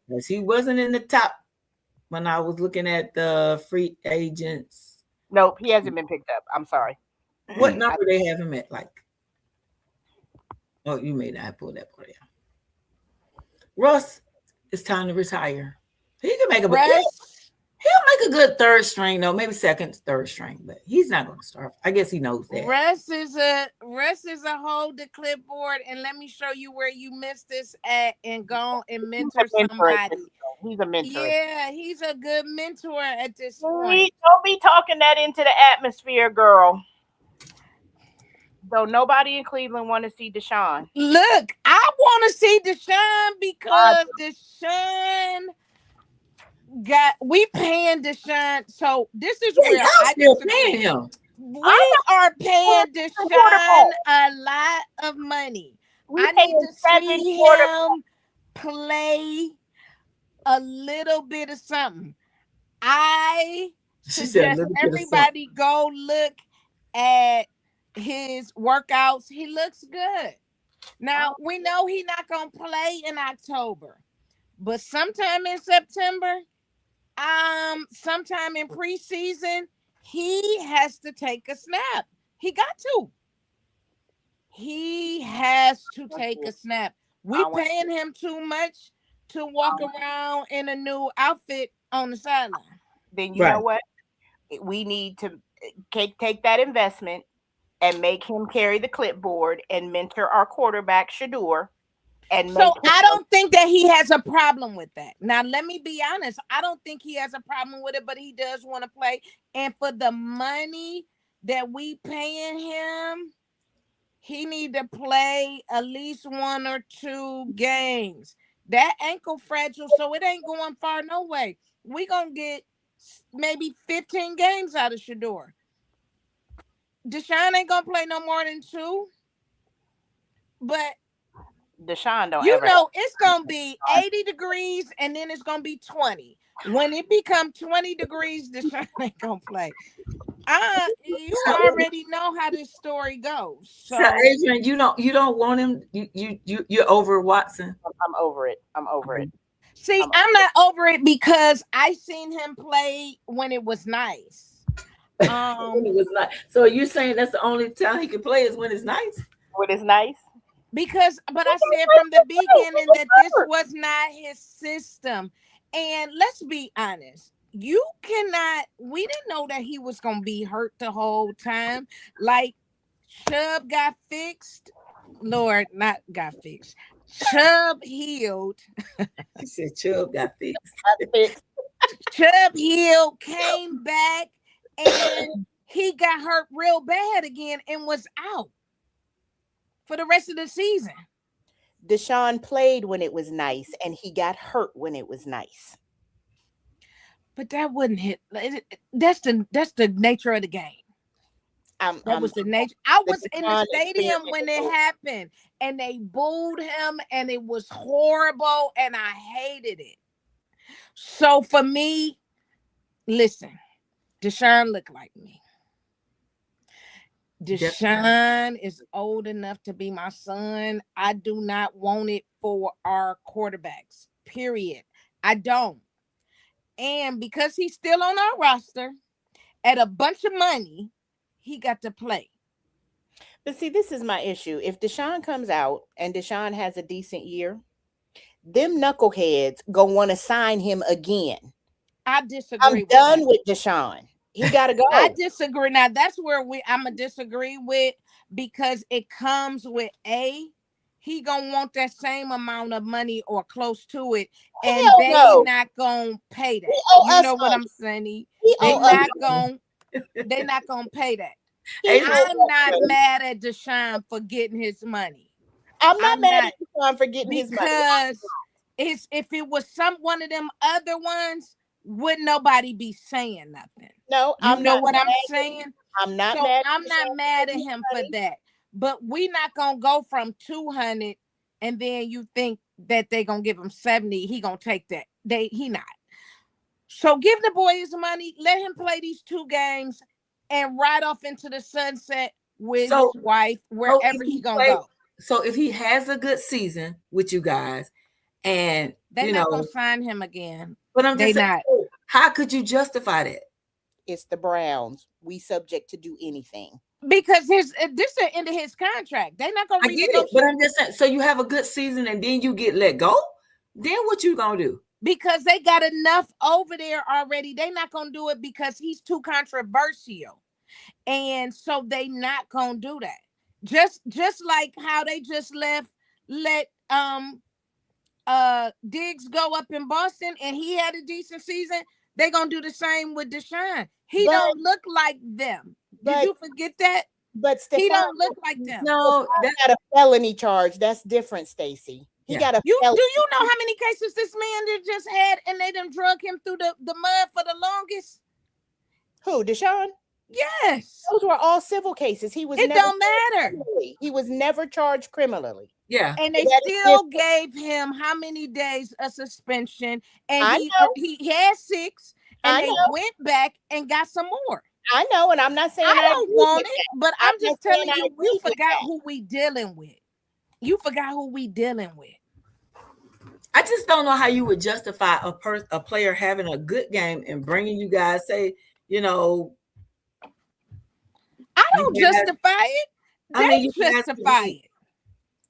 Because he wasn't in the top when I was looking at the free agents. Nope, he hasn't been picked up. I'm sorry. What number they have him at? Like, oh, you may not pull that part out. Russ, it's time to retire. He can make a he'll make a good third string though, maybe second, third string, but he's not going to start. I guess he knows that. Russ is a hold the clipboard and let me show you where you missed this at and go and mentor somebody. He's a mentor. Yeah, he's a good mentor at this point. Don't be talking that into the atmosphere, girl. Though nobody in Cleveland want to see Deshaun. Look, I want to see Deshaun because Deshaun we paying Deshaun. So this is where I still paying him. We are paying Deshaun a lot of money. I need to see him play a little bit of something. I suggest everybody go look at his workouts. He looks good. Now, we know he's not going to play in October, but sometime in September, sometime in preseason, he has to take a snap. He got to. He has to take a snap. We paying him too much to walk around in a new outfit on the sideline. Then you know what? We need to take that investment and make him carry the clipboard and mentor our quarterback Shador. And so I don't think that he has a problem with that. Now, let me be honest. I don't think he has a problem with it, but he does want to play. And for the money that we paying him, he need to play at least 1 or 2 games. That ankle fragile, so it ain't going far no way. We gonna get maybe 15 games out of Shador. Deshaun ain't gonna play no more than 2. But Deshaun don't it's gonna be 80 degrees and then it's gonna be 20. When it become 20 degrees, Deshaun ain't gonna play. You already know how this story goes. So Adrian, you don't want him. You're over Watson. I'm over it. See, I'm not over it because I seen him play when it was nice. When it was nice. So you're saying that's the only time he can play is when it's nice? When it's nice? But I said from the beginning that this was not his system. And let's be honest. We didn't know that he was going to be hurt the whole time. Like, Chubb got fixed. Lord, not got fixed. Chubb healed. He said Chubb got fixed. Chubb healed, came back, and he got hurt real bad again and was out for the rest of the season. Deshaun played when it was nice, and he got hurt when it was nice. But that wouldn't hit. That's the nature of the game. That was the nature. I was in the stadium when it happened, and they booed him, and it was horrible, and I hated it. So for me, listen, Deshaun looked like me. Deshaun is old enough to be my son. I do not want it for our quarterbacks, period. I don't. And because he's still on our roster at a bunch of money, he got to play. But see, this is my issue. If Deshaun comes out and Deshaun has a decent year, them knuckleheads gonna want to sign him again. I I'm disagree with that. done with Deshaun. He gotta I go. disagree. Now that's where I'm gonna disagree with, because it comes with he gonna want that same amount of money or close to it, and Hell they no. not gonna pay He that. owe You us know what money. I'm saying? He They They owe us do. not money. gonna they not gonna pay that. He Adrian, owe I'm us not money. mad at Deshaun for getting his money. I'm not I'm mad not, at Deshaun for getting his money. because it's if it was some one of them other ones, would nobody be saying nothing. No, You I'm know not what I'm mad. saying? I'm not So mad I'm at not Deshaun for mad at getting his him for money. that. But we not gonna go from 200 and then you think that they gonna give him 70. He gonna take that. He not. So give the boy his money. Let him play these 2 games and ride off into the sunset with his so wife so if wherever he he gonna play, go. so if he has a good season with you guys, and They not gonna sign him again. but I'm They just saying, not. how could you justify that? It's the Browns. We subject to do anything. Because this is the end of his contract. They not gonna I get it, but renegotiate, I'm just saying. So you have a good season, and then you get let go. Then what you gonna do? because they got enough over there already. They not gonna do it because he's too controversial. And so they not gonna do that. Just like how they just let Diggs go up in Boston and he had a decent season. They gonna do the same with Deshaun. He But don't look like them. Did but you forget that? but He Stefan don't look like them. No, that got a felony charge. That's different, Stacy. He yeah. got a You felony. do you know how many cases this man did just had and they done drug him through the mud for the longest? Who, Deshaun? Yes. Those were all civil cases. He was It never don't charged matter. criminally. He was never charged criminally. Yeah. And So they that is still different. gave him how many days of suspension, and I know. he had 6, and I they know. went back and got some more. I know. And I'm not saying I I don't agree want with it, that. but I'm I'm not just saying telling I you, you agree with forgot that. who we dealing with. You forgot who we dealing with. I just don't know how you would justify a player having a good game and bringing you guys say, you know, I you don't guys. justify it. I They mean, you guys could justify be. it.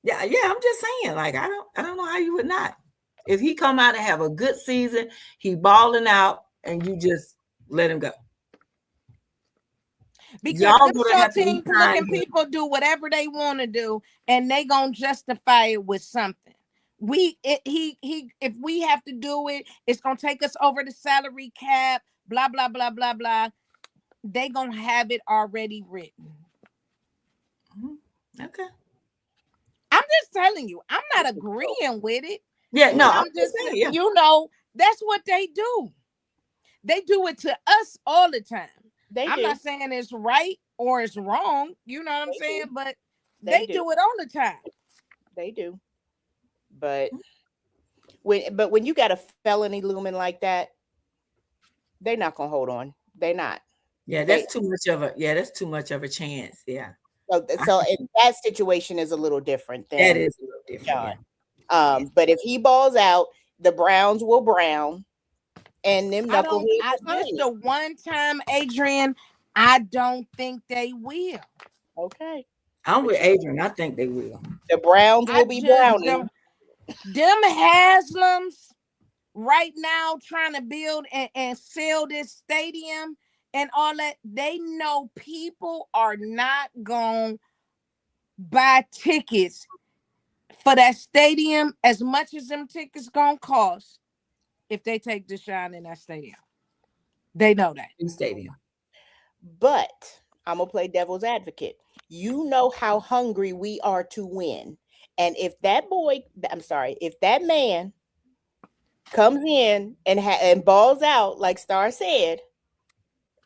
Yeah, yeah. I'm just saying, like, I don't know how you would not. If he come out and have a good season, he balling out, and you just let him go. Because Y'all them gonna have to short-team re-sign looking him. people do whatever they want to do, and they gonna justify it with something. He if we have to do it, it's gonna take us over the salary cap, blah blah blah blah blah. They gonna have it already written. Okay. I'm just telling you, I'm not agreeing with it, Yeah, but no, I'm I'm just just, saying, yeah. that's what they do. They do it to us all the time. They I'm do. not saying it's right or it's wrong, you know what I'm They saying? do. But They they do. do it all the time. They do. But when you got a felony looming like that, they're not gonna hold on. They're not. Yeah, They that's too much of a chance. Yeah. I so can, that situation is a little different that than is a little different, John. yeah. Yeah. But if he balls out, the Browns will brown, and them knuckleheads will This sign the him. one time, Adrian, I don't think they will. Okay. I'm But with Adrian. I think they will. the Browns I will be just browning. don't. Them Haslams right now trying to build and sell this stadium and all that, they know people are not going to buy tickets for that stadium as much as them tickets going to cost if they take Deshaun in that stadium. They know that. New stadium. But I'm gonna play devil's advocate. You know how hungry we are to win. And if that boy, I'm sorry, if that man comes in and balls out, like Star said,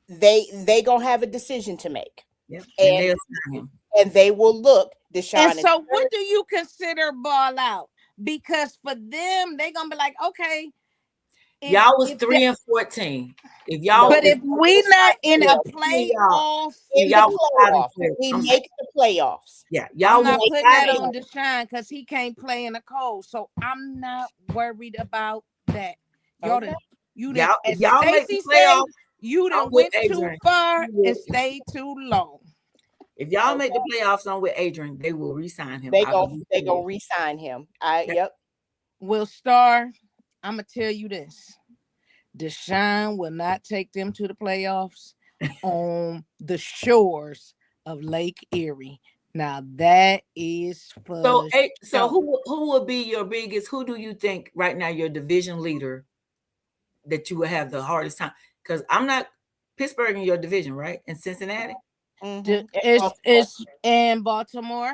they gonna have a decision to make. Yep. And And they'll sign him. they will look, And Deshaun is so what hurt. do you consider ball out? Because for them, they going to be like, okay, Y'all was if that, 3-14. If y'all, but No, if if we it's not not in a real. y'all, playoff, if In the y'all was 5 and playoffs. 12, He I'm saying, makes the playoffs. yeah, I'm y'all He was not makes putting the 5 that and on 12. playoffs. Deshaun because he can't play in the cold. So I'm not worried about that. Y'all Okay. done, you done, Y'all, if as y'all make the Stacy say, playoffs, you I'm done with went too Adrian. far You and will. stayed too long. If y'all make the Okay. playoffs on with Adrian, they will re-sign him. They I go believe they they go will. re-sign him. I That- yep. Will Star, I'm gonna tell you this. Deshaun will not take them to the playoffs on the shores of Lake Erie. Now that is So, for so sure. who will be your biggest? Who do you think right now your division leader that you will have the hardest time? Because I'm not Pittsburgh in your division, right? And Cincinnati Mm-hmm. It's in Baltimore.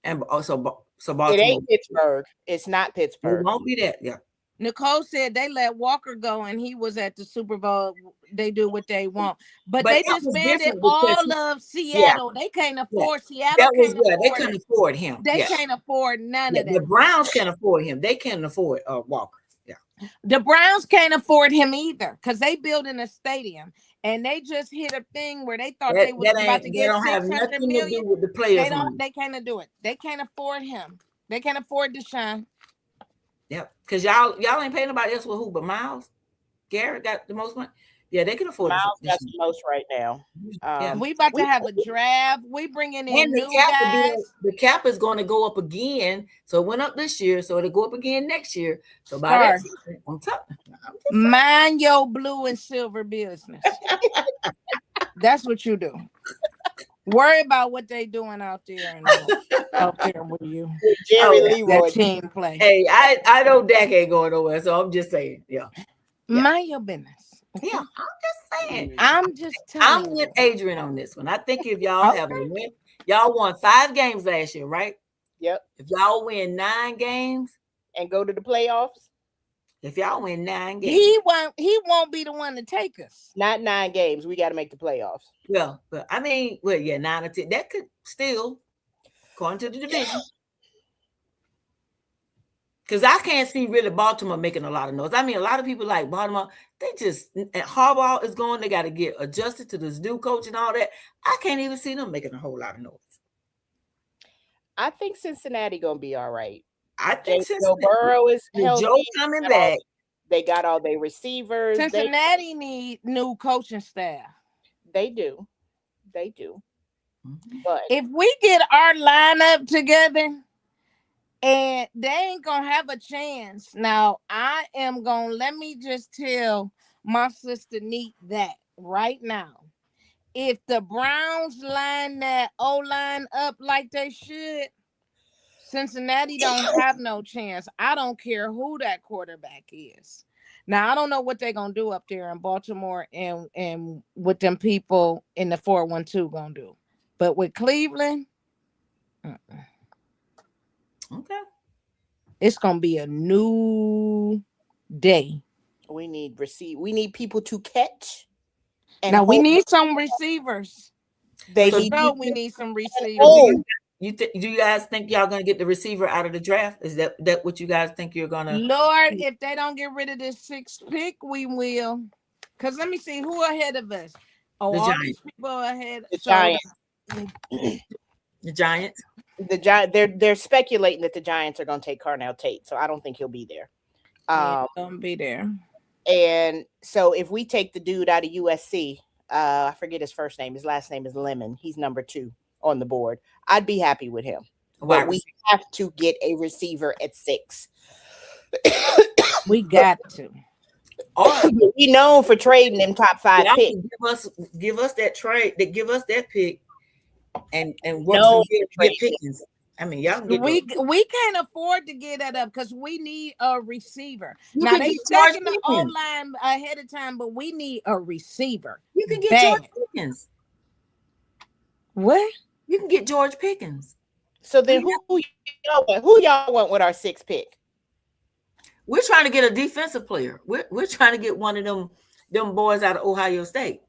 and also so It Baltimore. ain't Pittsburgh. It's not It Pittsburgh. won't be that. Yeah. Nicole said they let Walker go and he was at the Super Bowl. They do what they want. But But they that was disbanded different because all of yeah, Seattle. They can't yeah. afford Seattle That was can't yeah, they afford couldn't afford him. they Yeah. can't afford none Yeah. of The them. Browns can afford him. They can't afford Walker. Yeah. The Browns can't afford him either because they building a stadium and they just hit a thing where they thought they was That about ain't to that get don't have 600 nothing to do million. with the They players' don't money. they can't do it. They can't afford him. They can't afford Deshaun. Yep. Because y'all ain't paying nobody else with who but Miles. Garrett got the most money. Yeah, they can afford Miles this. got the most right now. Yeah. We about to We have a draft. We bringing And in new guys. the cap is going to go up again. So it went up this year, so it'll go up again next year. So by that Star, time, I'm telling mind your blue and silver business. That's what you do. Worry about what they doing out there with you. Jerry oh yeah. That Leroy. team play. Hey, I know Dak ain't going nowhere, so I'm just saying, yeah. Yeah. Mind your business. Yeah, Okay? I'm just saying. I'm just I'm telling with you. Adrian on this one. I think if y'all Okay. have a win, y'all won 5 games last year, right? Yep. If y'all win 9 games, And go to the playoffs. if y'all win 9 games, He won't be the one to take us. Not 9 games. We got to make the playoffs. well, but I mean, well, yeah, 9 or 10, that could still, according to the division, because I can't see really Baltimore making a lot of noise. I mean, a lot of people like Baltimore, they just, and Harbaugh is going, they got to get adjusted to this new coach and all that. I can't even see them making a whole lot of noise. I think Cincinnati gonna be all right. I think Joe Burrow is with Joe healthy. coming back, They got all their receivers. Cincinnati need new coaching staff. They do. They do. Mhm. But If we get our lineup together, and they ain't gonna have a chance. Now, I am gonna let me just tell my sister Neat that right now. If the Browns line that O line up like they should, Cincinnati don't have no chance. I don't care who that quarterback is. Now I don't know what they're gonna do up there in Baltimore and what them people in the 412 gonna do. But with Cleveland, Okay. it's gonna be a new day. we need people to catch and Now we hold. need some receivers. They For So need sure, people we to need some So receivers. hold. do you guys think y'all gonna get the receiver out of the draft? Is that what you guys think you're gonna? Lord, if they don't get rid of this 6th pick, we will. Cause let me see who ahead of us. Oh, The all Giants. these people ahead. The So Giants. The Giants. They're speculating that the Giants are going to take Carnell Tate, so I don't think he'll be there. yeah, Um, don't be there. and so if we take the dude out of USC, I forget his first name. His last name is Lemon. He's number 2 on the board. I'd be happy with him, but we have to get a receiver at 6. We got to. Or We known for trading them top 5 y'all picks. can give us that trade, that give us that pick, and work some No good pickings. I mean, y'all can get We can't afford to get that up because we need a receiver. you Now can they get George stacking the O Pickens. line ahead of time, but we need a receiver. You can get Bad. George Pickens. What? You can get George Pickens. So then who y'all want with our 6th pick? We're trying to get a defensive player. We're trying to get one of them boys out of Ohio State.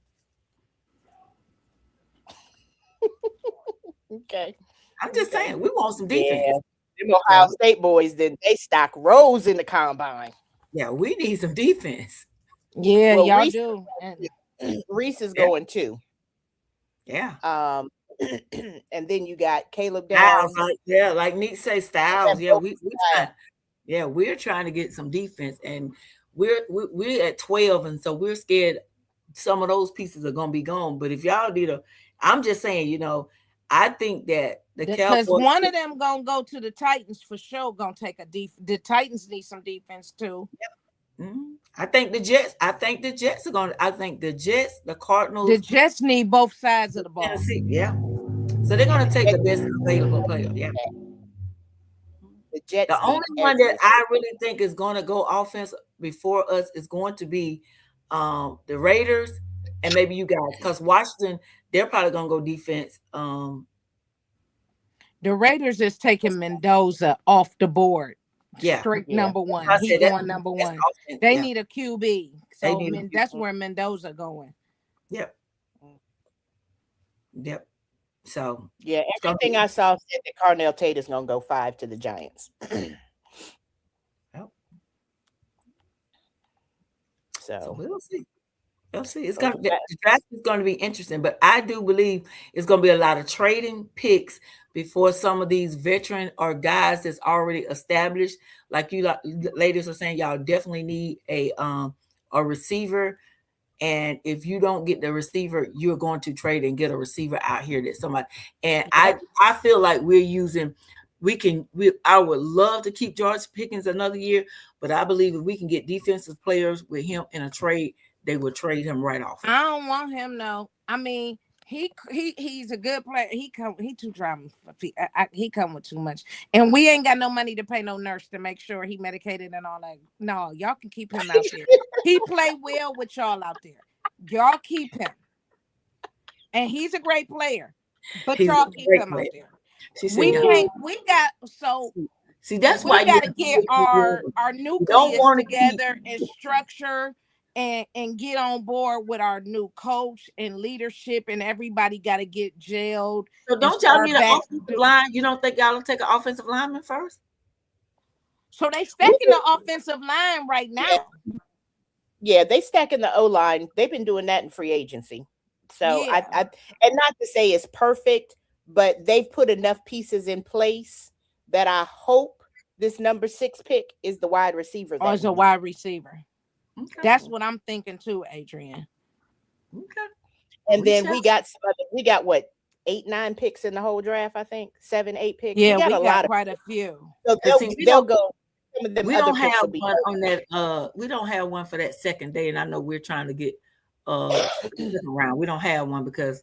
Okay. I'm just saying, we want some defense. Yeah. Them Ohio State boys, then they stock rows in the combine. Yeah, we need some defense. Yeah, Well, y'all do. Reese is going too. Yeah. And then you got Caleb Styles, Downs. like Nick say, Styles. Yeah, we're trying to get some defense, and we're at 12, and so we're scared some of those pieces are gonna be gone. But if y'all I'm just saying, I think that the Because Cowboys. one of them gonna go to the Titans for sure. Gonna take a The Titans need some defense too. I think the Jets. I think the Jets are going. I think the Jets, the The Cardinals, Jets need both sides of the ball. Tennessee. Yeah. So they're going to take Jet- the best available player. Yeah. the The Jets only need one that every. I really think is going to go offense before us is going to be the Raiders and maybe you guys, because Washington they're probably going to go defense. The Raiders is taking Mendoza off the board. Yeah, Straight Yeah. number one. I He said that going number that's one. offense. They Yeah, need a QB. they So need. That's where Mendoza going. Yep, yep. So Yeah, it's going to everything be. I saw said that Carnell Tate is going to go 5 to the Giants. Yep. So So, we'll see. We'll see. It's so gonna the, the draft is going to be interesting, but I do believe it's going to be a lot of trading picks before some of these veteran or guys that's already established. Like you ladies are saying, y'all definitely need a receiver. And if you don't get the receiver, you're going to trade and get a receiver out here that somebody. And Yep. I feel like we're using. I would love to keep George Pickens another year, but I believe if we can get defensive players with him in a trade, they would trade him right off. I don't want him. No, I mean he's a good player. He too drama. He come with too much, and we ain't got no money to pay no nurse to make sure he medicated and all that. No, y'all can keep him out there. He play well with y'all out there. Y'all keep him, and he's a great player. But He's a y'all keep great him out player. there. She said, We can't. We got so. see, that's why We got to get our you don't nucleus want to keep. together and structure and get on board with our new coach and leadership, and everybody got to get jailed So and don't y'all need start an back. offensive line? You don't think y'all will take an offensive lineman first? So they stacking the offensive line right now. yeah, they stacking the O line. They've been doing that in free agency. So Yeah. and not to say it's perfect, but they've put enough pieces in place that I hope this number 6 pick is the wide receiver Or that as we a need. wide receiver. Okay. That's what I'm thinking too, Adrian. Okay. And We then shall. we got what 8, 9 picks in the whole draft. I think 7, 8 picks. We Yeah, got we a got lot of. quite a few. So But see, they'll go. Some of them we other don't picks will have be. one on that. We don't have one for that second day, and I know we're trying to get second round. We don't have one because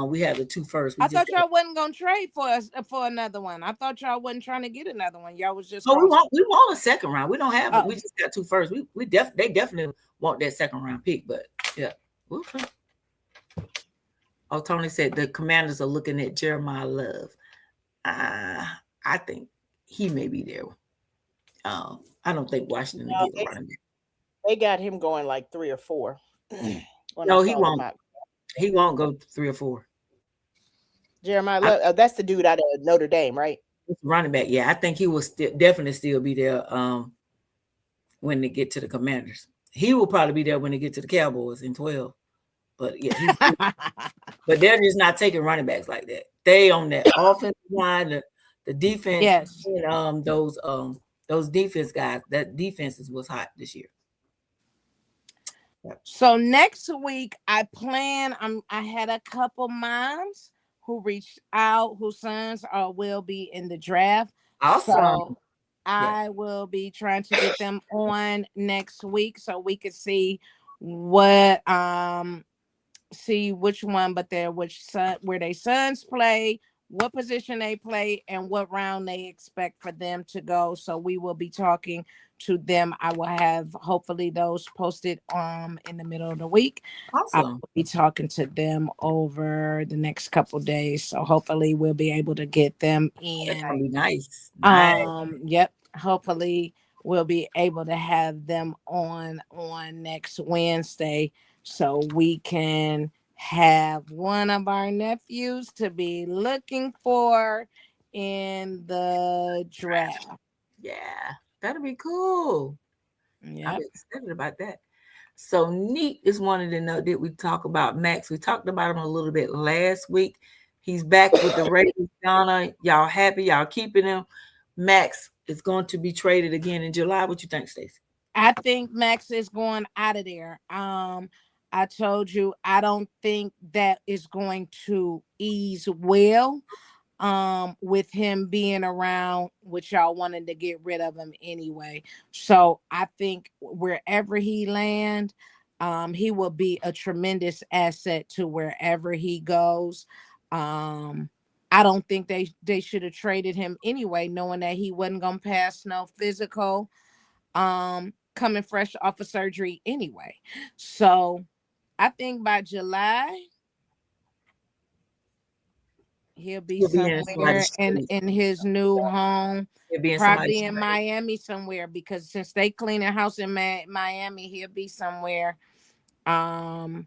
we have the two first. We I just thought y'all wasn't gonna trade for us for another one. I thought y'all wasn't trying to get another one. Y'all was just no, crossing. we want a second round. We don't have it. Oh. We just got two first. They definitely want that second round pick, but yeah. Okay. Oh, Tony said the Commanders are looking at Jeremiah Love. I think he may be there. I don't think Washington will No, get the running back. they got him going like 3 or 4. When No, I he saw them won't. out. He won't go 3 or 4. Jeremiah Love, that's the dude out of Notre Dame, right? Running back, yeah, I think he will definitely still be there when they get to the Commanders. He will probably be there when they get to the Cowboys in 12. But yeah, but they're just not taking running backs like that. They on that offensive line, the defense, Yes. and those defense guys. That defense was hot this year. Yep. So next week I had a couple moms who reached out whose sons will be in the draft. Awesome. So I will be trying to get them on next week so we could see what see which one where their sons play, what position they play, and what round they expect for them to go. So we will be talking to them. I will have hopefully those posted in the middle of the week. Awesome. I will be talking to them over the next couple days. So hopefully we'll be able to get them in. That's gonna be nice. Yep. Hopefully we'll be able to have them on next Wednesday so we can have one of our nephews to be looking for in the draft. Yeah, that'll be cool. Yeah. I'm excited about that. So Neat is wanting to know, did we talk about Max? We talked about him a little bit last week. He's back with the Raiders. Donna, y'all happy? Y'all keeping him? Max is going to be traded again in July. What you think, Stacey? I think Max is going out of there. I told you I don't think that is going to ease well with him being around, which y'all wanted to get rid of him anyway. So I think wherever he land, he will be a tremendous asset to wherever he goes. um I don't think they should have traded him anyway, knowing that he wasn't gonna pass no physical, coming fresh off of surgery anyway. So I think by July he'll be He'll be in somewhere somebody's in street. his new home, He'll be in somebody's probably in street. Miami somewhere, because since they clean a house in Miami, he'll be somewhere, um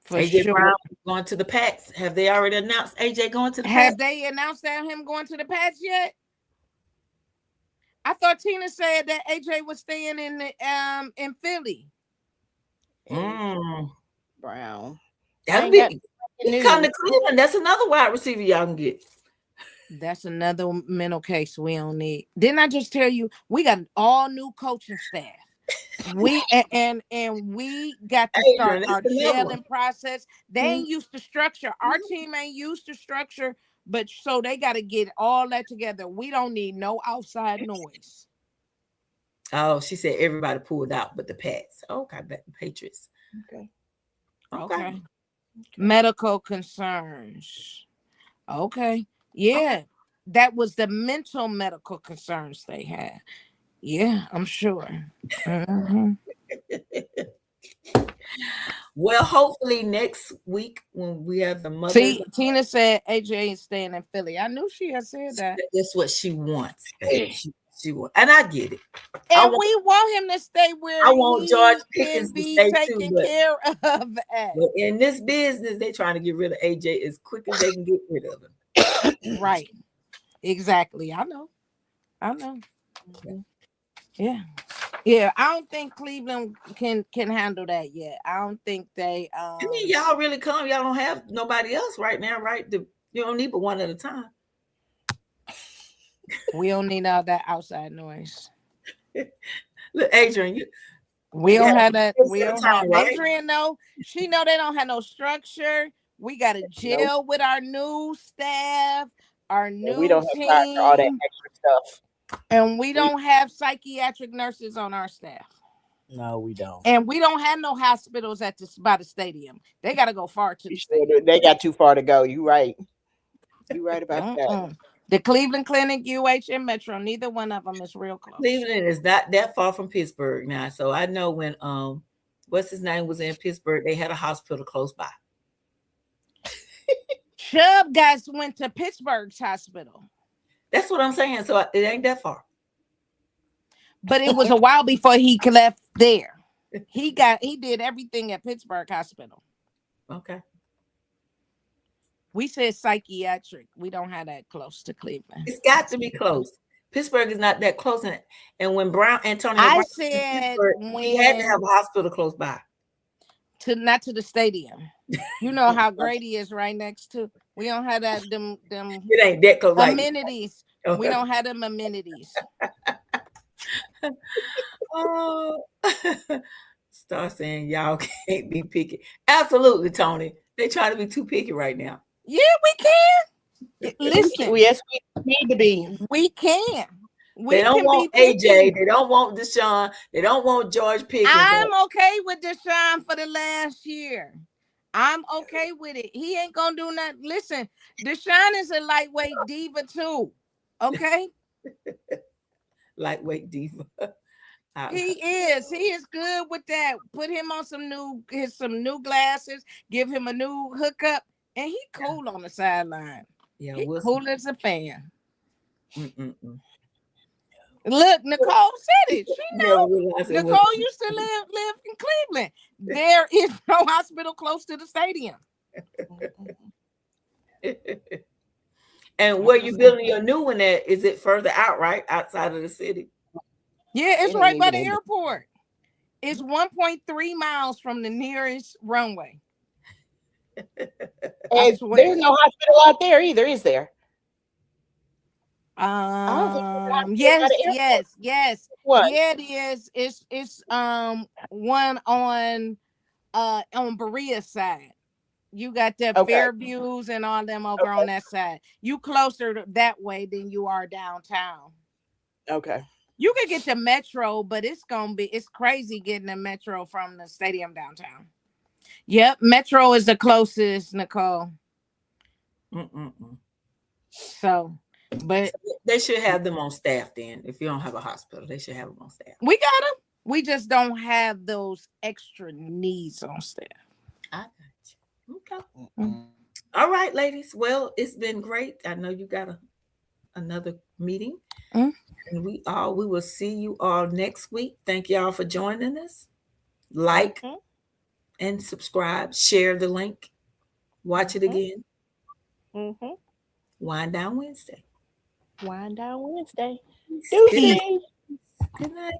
for AJ Brown sure. going to the Pats. Have they already announced AJ going to the Have Pats? they announced that him going to the Pats yet? I thought Tina said that AJ was staying in Philly. AJ Mm. Brown. I That'll ain't got be. He come news. to Cleveland. That's another wide receiver y'all can get. That's another mental case we don't need. Didn't I just tell you we got all new coaching staff? And we got to start Adrian, that's our another one. gelling process. They ain't used to structure. Our team ain't used to structure, but so they got to get all that together. We don't need no outside noise. Oh, she said everybody pulled out but the Pats. Okay, the Patriots. Okay. Okay. Okay. Medical concerns. Okay. Okay. Yeah. That was the mental medical concerns they had. Yeah, I'm sure. Mhm. Well, hopefully next week when we have the mothers, See, Tina said AJ is staying in Philly. I knew she had said that. that's what she wants, baby. She wants, and I get it. I And want we want him to stay I where want George he can Pickens to be stay too, taken care of at. but in this business, they trying to get rid of AJ as quick as they can get rid of him. Right. Exactly. I know. I know. Yeah. Yeah. I don't think Cleveland can handle that yet. I don't think they I mean, y'all really come. Y'all don't have nobody else right now, right? You don't need but one at a time. we don't need all that outside noise. Look, Adrian, We you don't have have that. to We set a don't have tone, right? Adrian. No, she know they don't have no structure. We got to Nope. gel with our new staff, our And we new don't have time for all that team, extra stuff. and we We don't have psychiatric nurses on our staff, no, we don't. and we don't have no hospitals at this by the stadium. They got to go far to We the sure stadium. do. They got too far to go. You right. You right about that. Mm-mm. The Cleveland Clinic, UH, and Metro, neither one of them is real close. Cleveland is not that far from Pittsburgh now, so I know when what's his name was in Pittsburgh, they had a hospital close by. Chubb guys went to Pittsburgh's hospital, That's what I'm saying. So it ain't that far. but it was a while before he left there. He did everything at Pittsburgh Hospital. Okay. We said psychiatric. We don't have that close to Cleveland. It's got to be close. Pittsburgh is not that close, and when Antonio I Brown was in said Pittsburgh, he had to have when a hospital close by. to not to the stadium. You know how Grady is right next to. We don't have that them It ain't that close, like amenities. We okay. don't have them amenities. Oh, start saying y'all can't be picky. Absolutely, Tony. They try to be too picky right now. Yeah, we can. Listen, Yes, we need to be. we can. They We don't can want be AJ. picky. They don't want Deshaun. They don't want George Pickens. I'm okay with Deshaun for the last year. I'm okay with it. He ain't gonna do nothing. Listen, Deshaun is a lightweight diva too. Okay, Lightweight diva. he is. He is good with that. Put him on some new glasses. Give him a new hookup, and he cool on the sideline. Yeah, He Wilson. cool as a fan. Mm-mm-mm. Look, Nicole said it. She Never know. realized it was. Nicole used to live in Cleveland. There is no hospital close to the stadium. And where you building your new one at? Is it further out, right? Outside of the city? Yeah, it's It ain't right by even the in. airport. It's 1.3 miles from the nearest runway. I And there's swear. no hospital out there either, is there? I don't think there's a hospital by Yes, the airport. yes. What? Yeah, it is. It's one on on Berea's side. You got the Okay. Fairviews and all them over on Okay. that side. You closer that way than you are downtown. Okay. You could get the metro, but it's crazy getting the metro from the stadium downtown. Yep, metro is the closest, Nicole. Mm-mm-mm. So, but So they should have them on staff then. If you don't have a hospital, they should have them on staff. we got them. We just don't have those extra needs on staff. I got you. Okay. Mm. All right, ladies. Well, it's been great. I know you got another meeting. Mm. And we will see you all next week. Thank y'all for joining us. Like and subscribe. Share the link. Watch it again. Wind down Wednesday. Wind down Wednesday. Peace. Deuces. Good night.